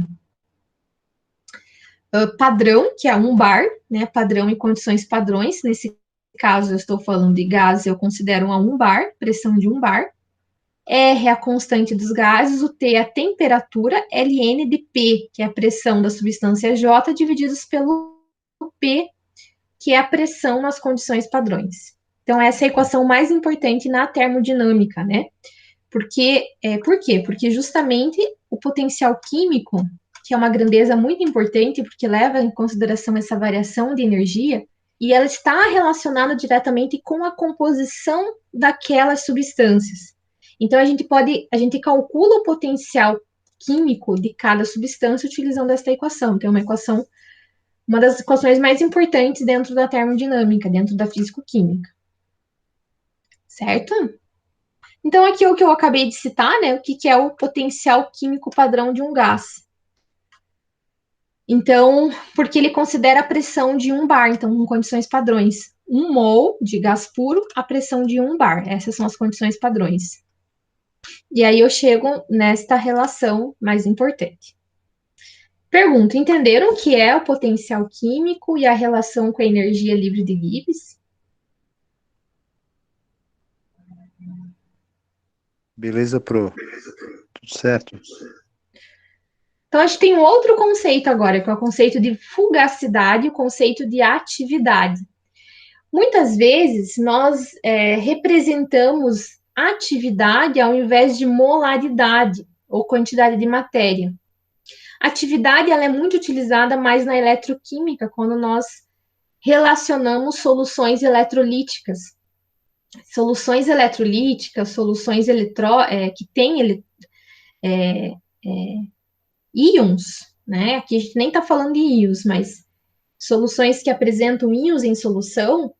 padrão, que é 1 bar, né? Padrão em condições padrões. Nesse caso, eu estou falando de gás, eu considero a 1 bar, pressão de 1 bar. R é a constante dos gases, o T é a temperatura, Ln de P, que é a pressão da substância J, divididos pelo P, que é a pressão nas condições padrões. Então, essa é a equação mais importante na termodinâmica, né? Por quê? Porque justamente o potencial químico, que é uma grandeza muito importante, porque leva em consideração essa variação de energia, e ela está relacionada diretamente com a composição daquelas substâncias. Então, a gente calcula o potencial químico de cada substância utilizando esta equação, que é uma das equações mais importantes dentro da termodinâmica, dentro da físico-química. Certo? Então, aqui é o que eu acabei de citar, né? O que é o potencial químico padrão de um gás. Então, porque ele considera a pressão de 1 bar, então, em condições padrões. 1 mol de gás puro, a pressão de 1 bar. Essas são as condições padrões. E aí eu chego nesta relação mais importante. Pergunta: entenderam o que é o potencial químico e a relação com a energia livre de Gibbs? Beleza, pro. Tudo certo? Então, a gente tem um outro conceito agora, que é o conceito de fugacidade e o conceito de atividade. Muitas vezes, nós representamos atividade ao invés de molaridade, ou quantidade de matéria. Atividade, ela é muito utilizada mais na eletroquímica, quando nós relacionamos soluções eletrolíticas. Soluções eletrolíticas, soluções que têm íons, né? Aqui a gente nem está falando de íons, mas soluções que apresentam íons em solução,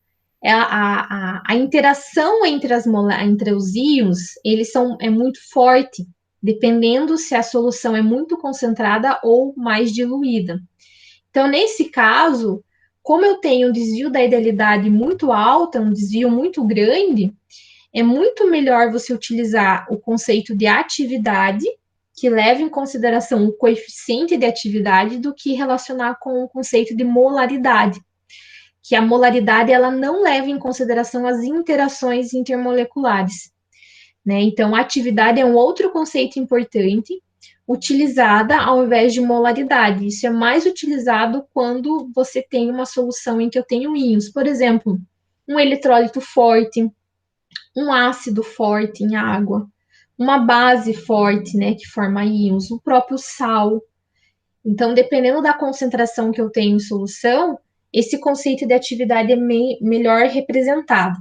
a interação entre os íons, é muito forte, dependendo se a solução é muito concentrada ou mais diluída. Então, nesse caso, como eu tenho um desvio da idealidade muito alta, um desvio muito grande, é muito melhor você utilizar o conceito de atividade, que leva em consideração o coeficiente de atividade, do que relacionar com o conceito de molaridade, que a molaridade ela não leva em consideração as interações intermoleculares, né? Então, a atividade é um outro conceito importante, utilizada ao invés de molaridade. Isso é mais utilizado quando você tem uma solução em que eu tenho íons. Por exemplo, um eletrólito forte, um ácido forte em água, uma base forte, né, que forma íons, o próprio sal. Então, dependendo da concentração que eu tenho em solução, esse conceito de atividade é melhor representado.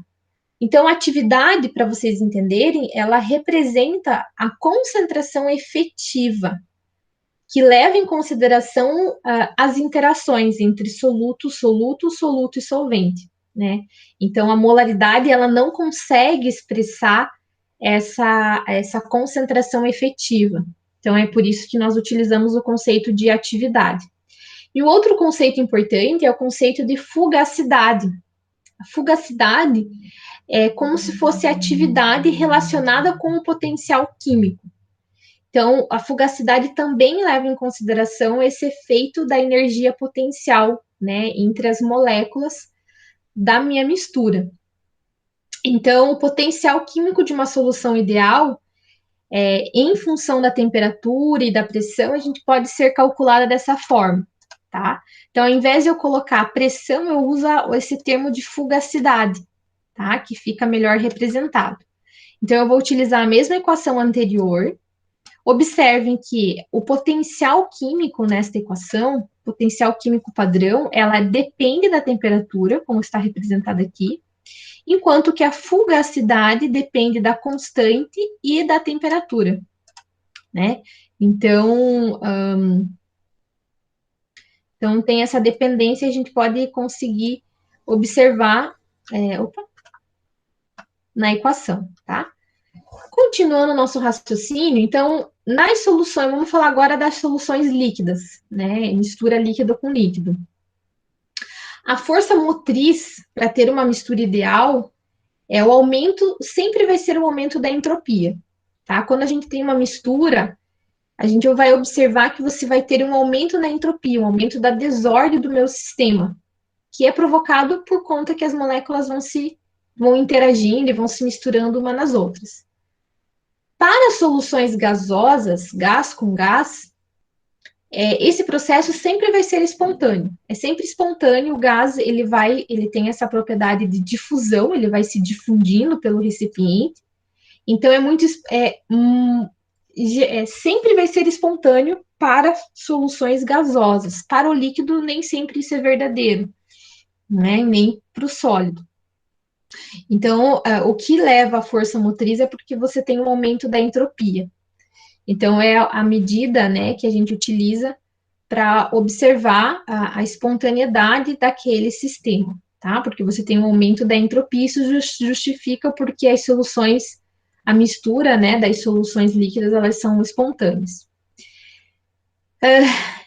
Então, a atividade, para vocês entenderem, ela representa a concentração efetiva, que leva em consideração as interações entre soluto, soluto, soluto e solvente, né? Então, a molaridade, ela não consegue expressar essa concentração efetiva. Então, é por isso que nós utilizamos o conceito de atividade. E o outro conceito importante é o conceito de fugacidade. A fugacidade é como se fosse atividade relacionada com o potencial químico. Então, a fugacidade também leva em consideração esse efeito da energia potencial, né, entre as moléculas da minha mistura. Então, o potencial químico de uma solução ideal, em função da temperatura e da pressão, a gente pode ser calculada dessa forma, tá? Então, ao invés de eu colocar pressão, eu uso esse termo de fugacidade, tá? Que fica melhor representado. Então, eu vou utilizar a mesma equação anterior. Observem que o potencial químico nesta equação, potencial químico padrão, ela depende da temperatura, como está representada aqui, enquanto que a fugacidade depende da constante e da temperatura, né? Então, então tem essa dependência, a gente pode conseguir observar na equação, tá? Continuando o nosso raciocínio, então, nas soluções, vamos falar agora das soluções líquidas, né? Mistura líquido com líquido. A força motriz para ter uma mistura ideal o aumento, sempre vai ser o aumento da entropia, tá? Quando a gente tem uma mistura, a gente vai observar que você vai ter um aumento na entropia, um aumento da desordem do meu sistema, que é provocado por conta que as moléculas vão interagindo e vão se misturando uma nas outras. Para soluções gasosas, gás com gás, esse processo sempre vai ser espontâneo. É sempre espontâneo, o gás ele tem essa propriedade de difusão, ele vai se difundindo pelo recipiente. Então sempre vai ser espontâneo para soluções gasosas. Para o líquido, nem sempre isso é verdadeiro, né? Nem para o sólido. Então, o que leva à força motriz é porque você tem um aumento da entropia. Então, é a medida, né, que a gente utiliza para observar a espontaneidade daquele sistema, tá? Porque você tem um aumento da entropia, isso justifica porque as soluções, a mistura, né, das soluções líquidas, elas são espontâneas.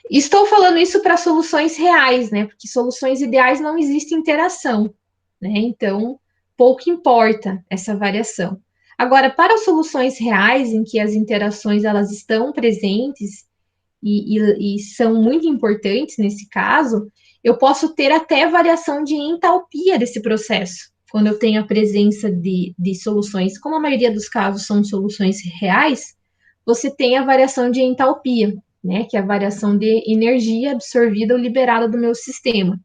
Estou falando isso para soluções reais, né? Porque soluções ideais não existe interação, né? Então, pouco importa essa variação. Agora, para soluções reais, em que as interações elas estão presentes e são muito importantes nesse caso, eu posso ter até variação de entalpia desse processo, quando eu tenho a presença de soluções, como a maioria dos casos são soluções reais, você tem a variação de entalpia, né, que é a variação de energia absorvida ou liberada do meu sistema.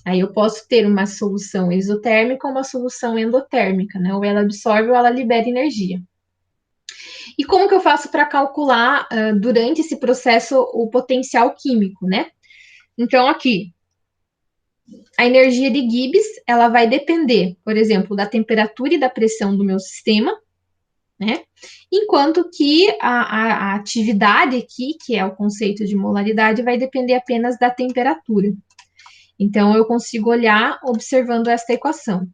Aí eu posso ter uma solução exotérmica ou uma solução endotérmica, né, ou ela absorve ou ela libera energia. E como que eu faço para calcular, durante esse processo, o potencial químico, né? Então, aqui, a energia de Gibbs, ela vai depender, por exemplo, da temperatura e da pressão do meu sistema, né? Enquanto que a atividade aqui, que é o conceito de molaridade, vai depender apenas da temperatura. Então, eu consigo olhar observando esta equação.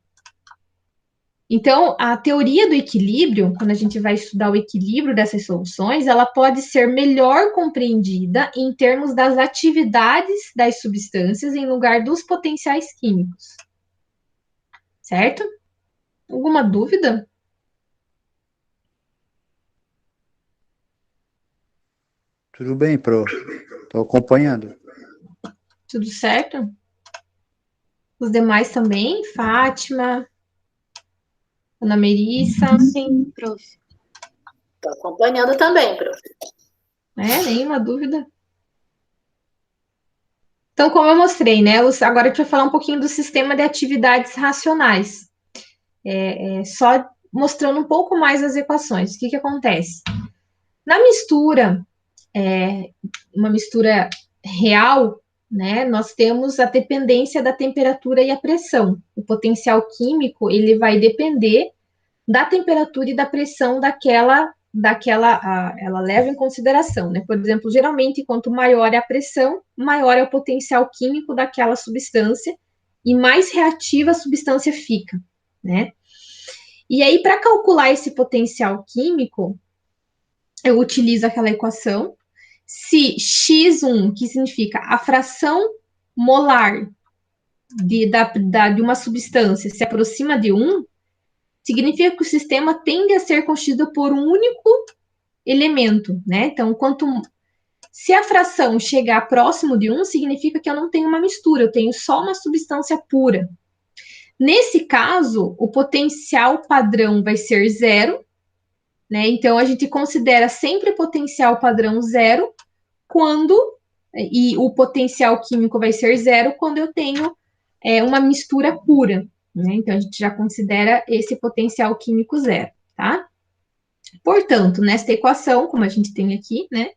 Então, a teoria do equilíbrio, quando a gente vai estudar o equilíbrio dessas soluções, ela pode ser melhor compreendida em termos das atividades das substâncias em lugar dos potenciais químicos. Certo? Alguma dúvida? Tudo bem, Pro. Estou acompanhando. Tudo certo? Os demais também? Fátima, Ana Melissa? Sim, prof. Tô acompanhando também, prof. Nenhuma dúvida. Então, como eu mostrei, né? Agora a gente vai falar um pouquinho do sistema de atividades racionais. Só mostrando um pouco mais as equações. O que acontece? Na mistura, uma mistura real, né? Nós temos a dependência da temperatura e a pressão. O potencial químico, ele vai depender da temperatura e da pressão ela leva em consideração, né? Por exemplo, geralmente, quanto maior é a pressão, maior é o potencial químico daquela substância e mais reativa a substância fica, né? E aí, para calcular esse potencial químico, eu utilizo aquela equação. Se x1, que significa a fração molar de uma substância, se aproxima de 1, significa que o sistema tende a ser constituído por um único elemento, né? Então, se a fração chegar próximo de 1, significa que eu não tenho uma mistura, eu tenho só uma substância pura. Nesse caso, o potencial padrão vai ser 0, né? Então, a gente considera sempre potencial padrão 0 e o potencial químico vai ser 0 quando eu tenho uma mistura pura, né? Então, a gente já considera esse potencial químico 0, tá? Portanto, nesta equação, como a gente tem aqui, né?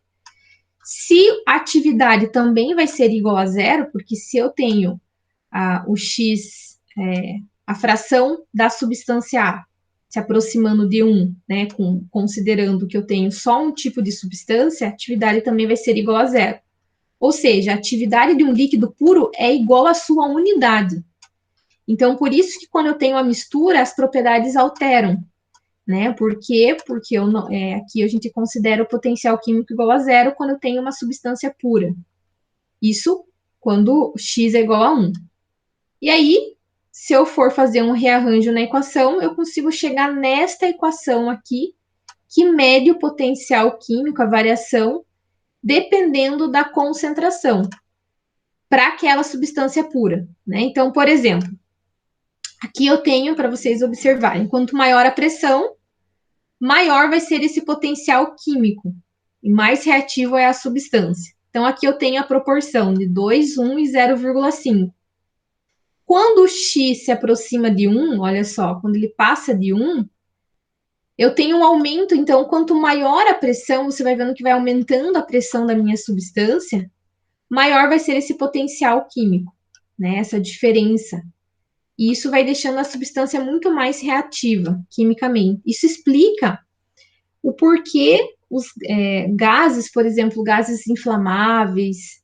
Se a atividade também vai ser igual a 0, porque se eu tenho o x, a fração da substância A se aproximando de 1, né, considerando que eu tenho só um tipo de substância, a atividade também vai ser igual a 0. Ou seja, a atividade de um líquido puro é igual à sua unidade. Então, por isso que quando eu tenho a mistura, as propriedades alteram, né? Por quê? Porque aqui a gente considera o potencial químico igual a 0 quando eu tenho uma substância pura. Isso quando x é igual a 1. E aí, se eu for fazer um rearranjo na equação, eu consigo chegar nesta equação aqui, que mede o potencial químico, a variação, dependendo da concentração, para aquela substância pura, né? Então, por exemplo, aqui eu tenho para vocês observarem, quanto maior a pressão, maior vai ser esse potencial químico, e mais reativo é a substância. Então, aqui eu tenho a proporção de 2, 1 e 0,5. Quando o x se aproxima de 1, olha só, quando ele passa de 1, eu tenho um aumento, então, quanto maior a pressão, você vai vendo que vai aumentando a pressão da minha substância, maior vai ser esse potencial químico, né? Essa diferença. E isso vai deixando a substância muito mais reativa, quimicamente. Isso explica o porquê os gases, por exemplo, gases inflamáveis,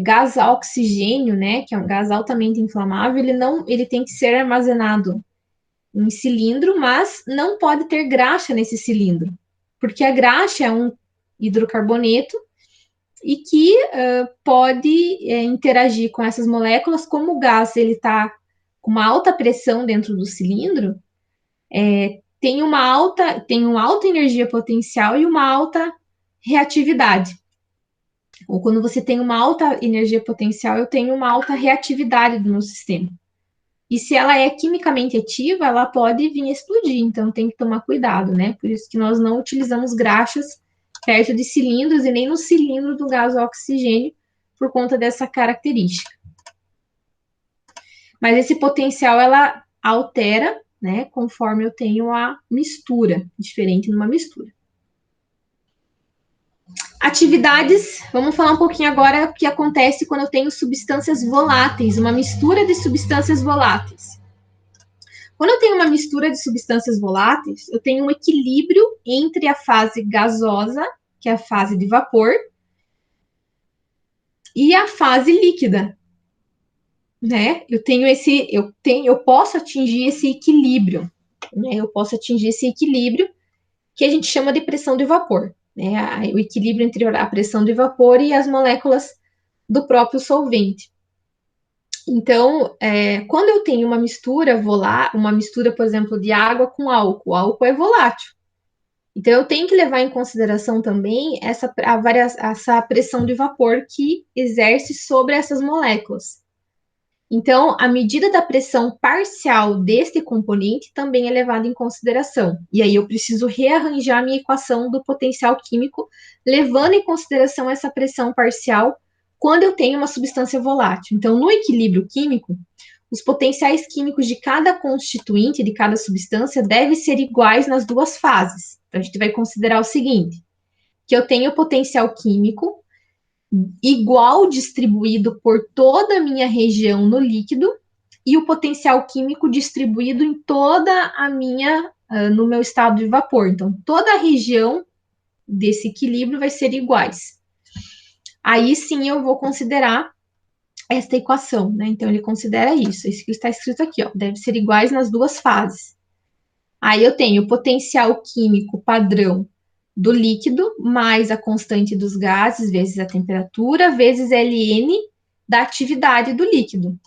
gás oxigênio, né, que é um gás altamente inflamável, ele tem que ser armazenado em cilindro, mas não pode ter graxa nesse cilindro, porque a graxa é um hidrocarboneto e que pode interagir com essas moléculas, como o gás ele está com uma alta pressão dentro do cilindro, tem uma alta energia potencial e uma alta reatividade. Ou quando você tem uma alta energia potencial, eu tenho uma alta reatividade do meu sistema. E se ela é quimicamente ativa, ela pode vir a explodir, então tem que tomar cuidado, né? Por isso que nós não utilizamos graxas perto de cilindros e nem no cilindro do gás oxigênio, por conta dessa característica. Mas esse potencial, ela altera, né, conforme eu tenho a mistura, diferente numa mistura. Atividades, vamos falar um pouquinho agora o que acontece quando eu tenho substâncias voláteis, uma mistura de substâncias voláteis. Quando eu tenho uma mistura de substâncias voláteis, eu tenho um equilíbrio entre a fase gasosa, que é a fase de vapor, e a fase líquida, né? Eu posso atingir esse equilíbrio, né? Eu posso atingir esse equilíbrio que a gente chama de pressão de vapor, né? O equilíbrio entre a pressão de vapor e as moléculas do próprio solvente. Então, quando eu tenho uma mistura por exemplo, de água com álcool, o álcool é volátil. Então, eu tenho que levar em consideração também essa pressão de vapor que exerce sobre essas moléculas. Então, a medida da pressão parcial deste componente também é levada em consideração. E aí eu preciso rearranjar a minha equação do potencial químico, levando em consideração essa pressão parcial quando eu tenho uma substância volátil. Então, no equilíbrio químico, os potenciais químicos de cada constituinte, de cada substância, devem ser iguais nas duas fases. Então, a gente vai considerar o seguinte, que eu tenho o potencial químico igual distribuído por toda a minha região no líquido e o potencial químico distribuído em toda a no meu estado de vapor. Então, toda a região desse equilíbrio vai ser iguais. Aí sim eu vou considerar esta equação, né? Então, ele considera isso que está escrito aqui, ó, deve ser iguais nas duas fases. Aí eu tenho o potencial químico padrão do líquido, mais a constante dos gases, vezes a temperatura, vezes Ln da atividade do líquido.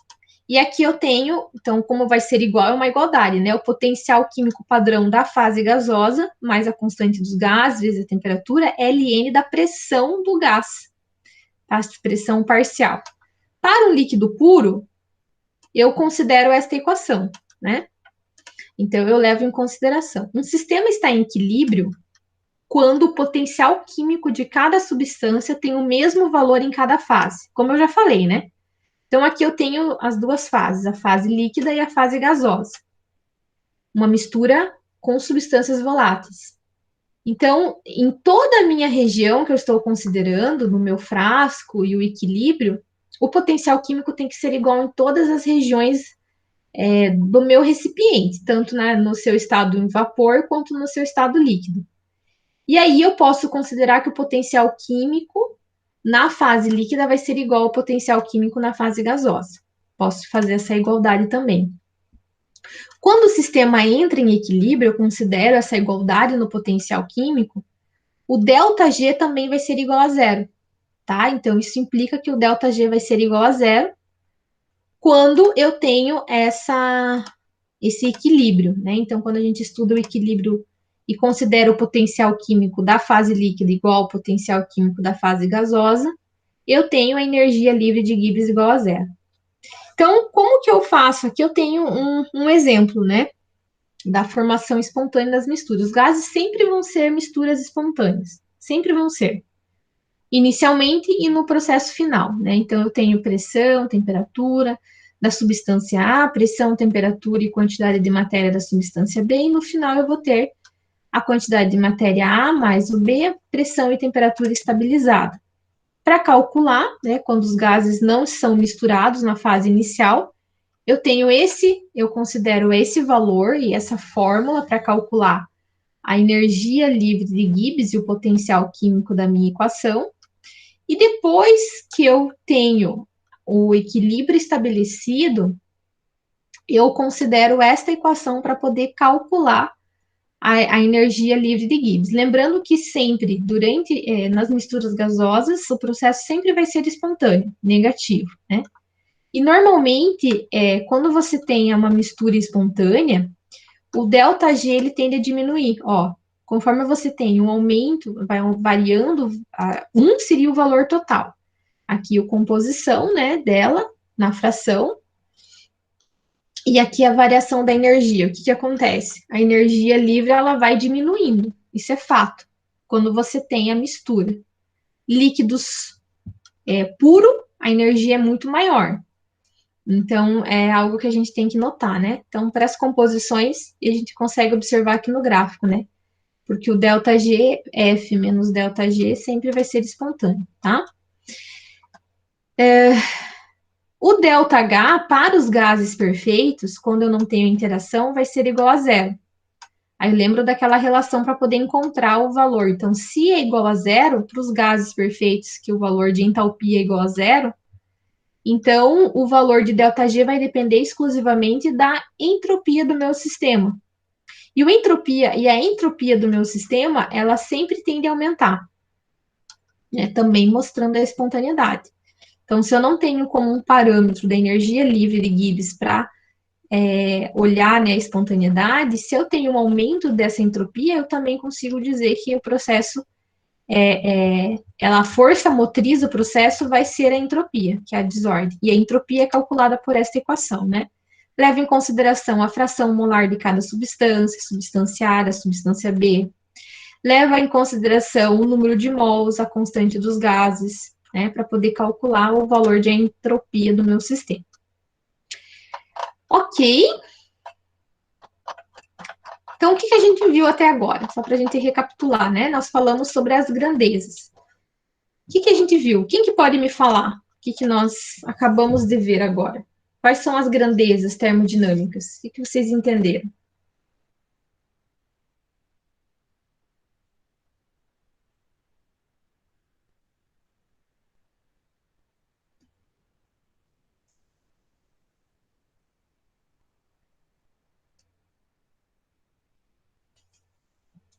E aqui eu tenho, então, como vai ser igual, é uma igualdade, né? O potencial químico padrão da fase gasosa, mais a constante dos gases, vezes a temperatura, Ln da pressão do gás, tá? Pressão parcial. Para um líquido puro, eu considero esta equação, né? Então, eu levo em consideração. Um sistema está em equilíbrio quando o potencial químico de cada substância tem o mesmo valor em cada fase, como eu já falei, né? Então, aqui eu tenho as duas fases, a fase líquida e a fase gasosa. Uma mistura com substâncias voláteis. Então, em toda a minha região que eu estou considerando, no meu frasco e o equilíbrio, o potencial químico tem que ser igual em todas as regiões do meu recipiente, tanto no seu estado em vapor quanto no seu estado líquido. E aí eu posso considerar que o potencial químico na fase líquida vai ser igual ao potencial químico na fase gasosa. Posso fazer essa igualdade também. Quando o sistema entra em equilíbrio, eu considero essa igualdade no potencial químico, o ΔG também vai ser igual a zero, tá? Então, isso implica que o ΔG vai ser igual a zero quando eu tenho esse equilíbrio, né? Então, quando a gente estuda o equilíbrio e considera o potencial químico da fase líquida igual ao potencial químico da fase gasosa, eu tenho a energia livre de Gibbs igual a zero. Então, como que eu faço? Aqui eu tenho um exemplo, né, da formação espontânea das misturas. Os gases sempre vão ser misturas espontâneas, sempre vão ser. Inicialmente e no processo final, né? Então, eu tenho pressão, temperatura da substância A, pressão, temperatura e quantidade de matéria da substância B, e no final eu vou ter a quantidade de matéria A mais o B, pressão e temperatura estabilizada. Para calcular, né, quando os gases não são misturados na fase inicial, eu considero esse valor e essa fórmula para calcular a energia livre de Gibbs e o potencial químico da minha equação. E depois que eu tenho o equilíbrio estabelecido, eu considero esta equação para poder calcular a energia livre de Gibbs. Lembrando que sempre, nas misturas gasosas, o processo sempre vai ser espontâneo, negativo, né? E normalmente, quando você tem uma mistura espontânea, o ΔG ele tende a diminuir, ó. Conforme você tem um aumento, vai variando, 1 seria o valor total. Aqui a composição, né, dela na fração. E aqui a variação da energia. O que acontece? A energia livre ela vai diminuindo. Isso é fato. Quando você tem a mistura. Líquidos puro, a energia é muito maior. Então, é algo que a gente tem que notar, né? Então, para as composições, a gente consegue observar aqui no gráfico, né? Porque o ΔG, F menos ΔG, sempre vai ser espontâneo, tá? O ΔH, para os gases perfeitos, quando eu não tenho interação, vai ser igual a zero. Aí lembro daquela relação para poder encontrar o valor. Então, se é igual a zero, para os gases perfeitos, que o valor de entalpia é igual a zero, então o valor de ΔG vai depender exclusivamente da entropia do meu sistema. E a entropia do meu sistema, ela sempre tende a aumentar, né? Também mostrando a espontaneidade. Então, se eu não tenho como um parâmetro da energia livre de Gibbs para olhar, né, a espontaneidade, se eu tenho um aumento dessa entropia, eu também consigo dizer que o processo, a força motriz do processo vai ser a entropia, que é a desordem. E a entropia é calculada por esta equação, né? Leva em consideração a fração molar de cada substância, substância A, substância B. Leva em consideração o número de mols, a constante dos gases, né, para poder calcular o valor de entropia do meu sistema. Ok. Então, o que a gente viu até agora? Só para a gente recapitular, né? Nós falamos sobre as grandezas. O que a gente viu? Quem que pode me falar? O que nós acabamos de ver agora? Quais são as grandezas termodinâmicas? O que vocês entenderam?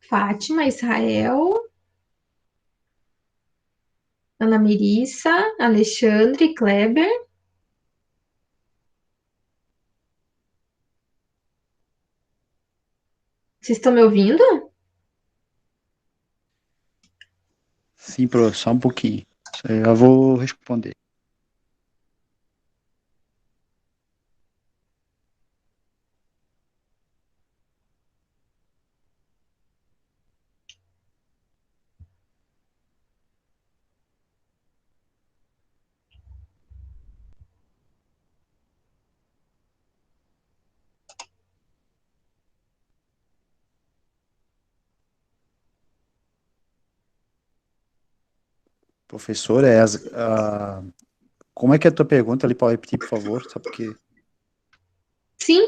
Fátima, Israel, Ana Melissa, Alexandre, Kleber. Vocês estão me ouvindo? Sim, professor, só um pouquinho. Eu já vou responder. Professor, como é que é a tua pergunta ali? Pode repetir, por favor? Só porque... Sim.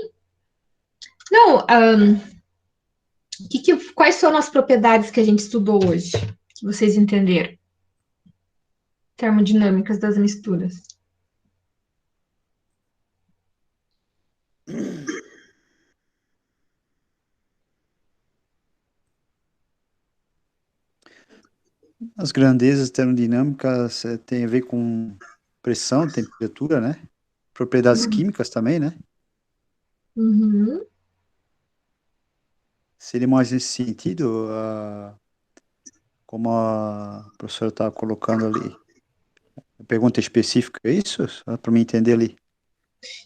Não, quais foram as propriedades que a gente estudou hoje? Que vocês entenderam? Termodinâmicas das misturas. As grandezas termodinâmicas têm a ver com pressão, temperatura, né? Propriedades químicas também, né? Uhum. Seria mais nesse sentido, como a professora está colocando ali. Pergunta específica, é isso? Só para me entender ali.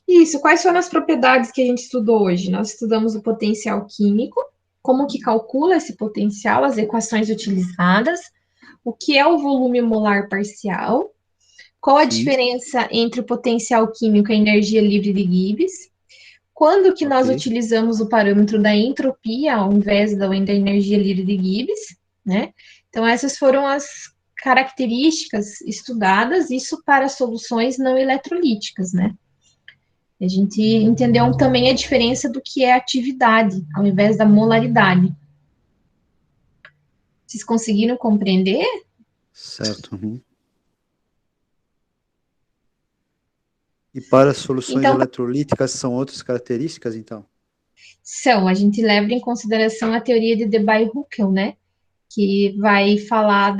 Isso, quais foram as propriedades que a gente estudou hoje? Nós estudamos o potencial químico, como que calcula esse potencial, as equações utilizadas, o que é o volume molar parcial, qual a Sim. diferença entre o potencial químico e a energia livre de Gibbs, quando que nós Ok. utilizamos o parâmetro da entropia ao invés da energia livre de Gibbs, né? Então, essas foram as características estudadas, isso para soluções não eletrolíticas, né? A gente entendeu também a diferença do que é atividade, ao invés da molaridade. Vocês conseguiram compreender? Certo. Uhum. E para soluções Então, eletrolíticas são outras características, então? a gente leva em consideração a teoria de Debye-Huckel, né? Que vai falar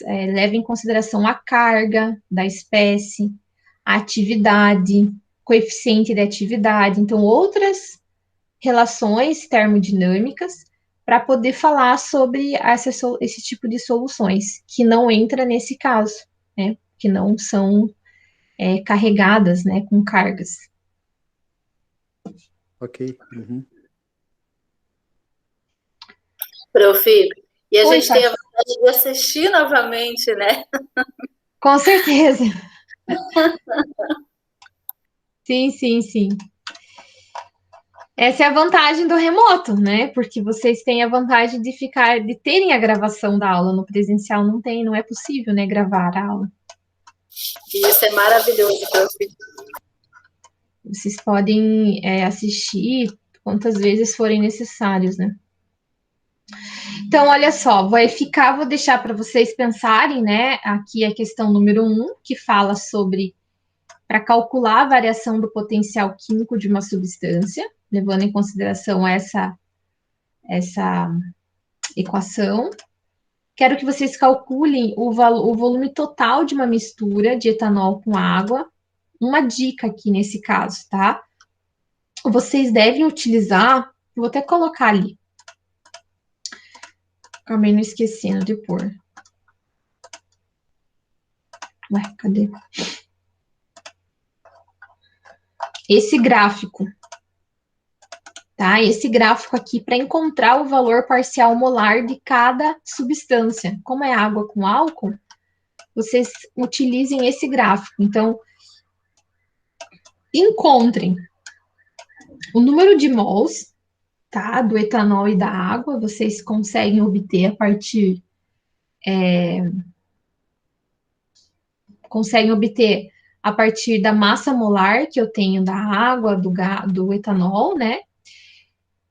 leva em consideração a carga da espécie, a atividade, coeficiente de atividade, então outras relações termodinâmicas para poder falar sobre esse tipo de soluções, que não entra nesse caso, né? Que não são carregadas, né, com cargas. Ok. Uhum. Prof, e a Oi, gente tem a Tati. vontade de assistir novamente, né? Com certeza. Sim, sim, sim. Essa é a vantagem do remoto, né? Porque vocês têm a vantagem de terem a gravação da aula. No presencial não tem, não é possível, né, gravar a aula. E isso é maravilhoso, prof. Vocês podem assistir quantas vezes forem necessários, né? Então, olha só, vou deixar para vocês pensarem, né? Aqui a questão número 1, que fala sobre para calcular a variação do potencial químico de uma substância, levando em consideração essa equação. Quero que vocês calculem o volume total de uma mistura de etanol com água. Uma dica aqui nesse caso, tá? Vocês devem utilizar, vou até colocar ali. Acabei não esquecendo de pôr. Ué, cadê? Esse gráfico, tá? Esse gráfico aqui para encontrar o valor parcial molar de cada substância. Como é água com álcool, vocês utilizem esse gráfico. Então, encontrem o número de mols, tá? Do etanol e da água, vocês conseguem obter a partir da massa molar que eu tenho da água, do etanol, né?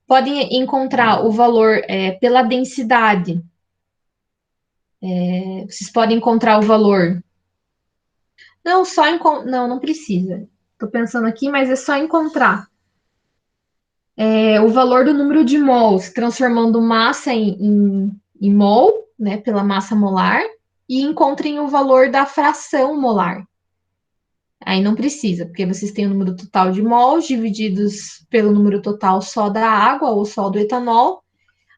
Podem encontrar o valor pela densidade. Vocês podem encontrar o valor. Não, não precisa. Estou pensando aqui, mas é só encontrar o valor do número de mols, transformando massa em mol, né, pela massa molar, e encontrem o valor da fração molar. Aí não precisa, porque vocês têm o número total de mols divididos pelo número total só da água ou só do etanol.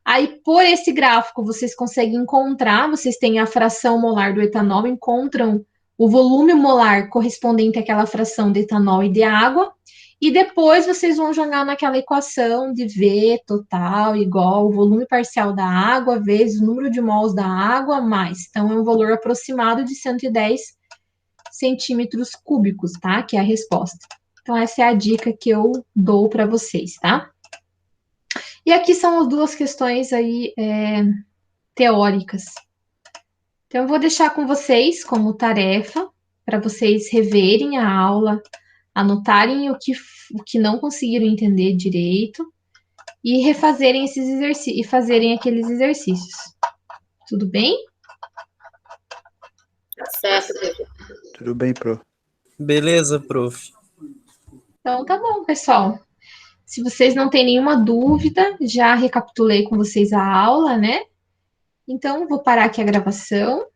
Aí, por esse gráfico, vocês conseguem encontrar, vocês têm a fração molar do etanol, encontram o volume molar correspondente àquela fração de etanol e de água, e depois vocês vão jogar naquela equação de V total igual o volume parcial da água vezes o número de mols da água mais. Então, é um valor aproximado de 110 centímetros cúbicos, tá? Que é a resposta. Então, essa é a dica que eu dou para vocês, tá? E aqui são as duas questões aí teóricas. Então, eu vou deixar com vocês como tarefa para vocês reverem a aula, anotarem o que não conseguiram entender direito e refazerem esses exercícios e fazerem aqueles exercícios. Tudo bem? Tá certo, prof. Tudo bem, Pro. Beleza, prof. Então, tá bom, pessoal. Se vocês não têm nenhuma dúvida, já recapitulei com vocês a aula, né? Então, vou parar aqui a gravação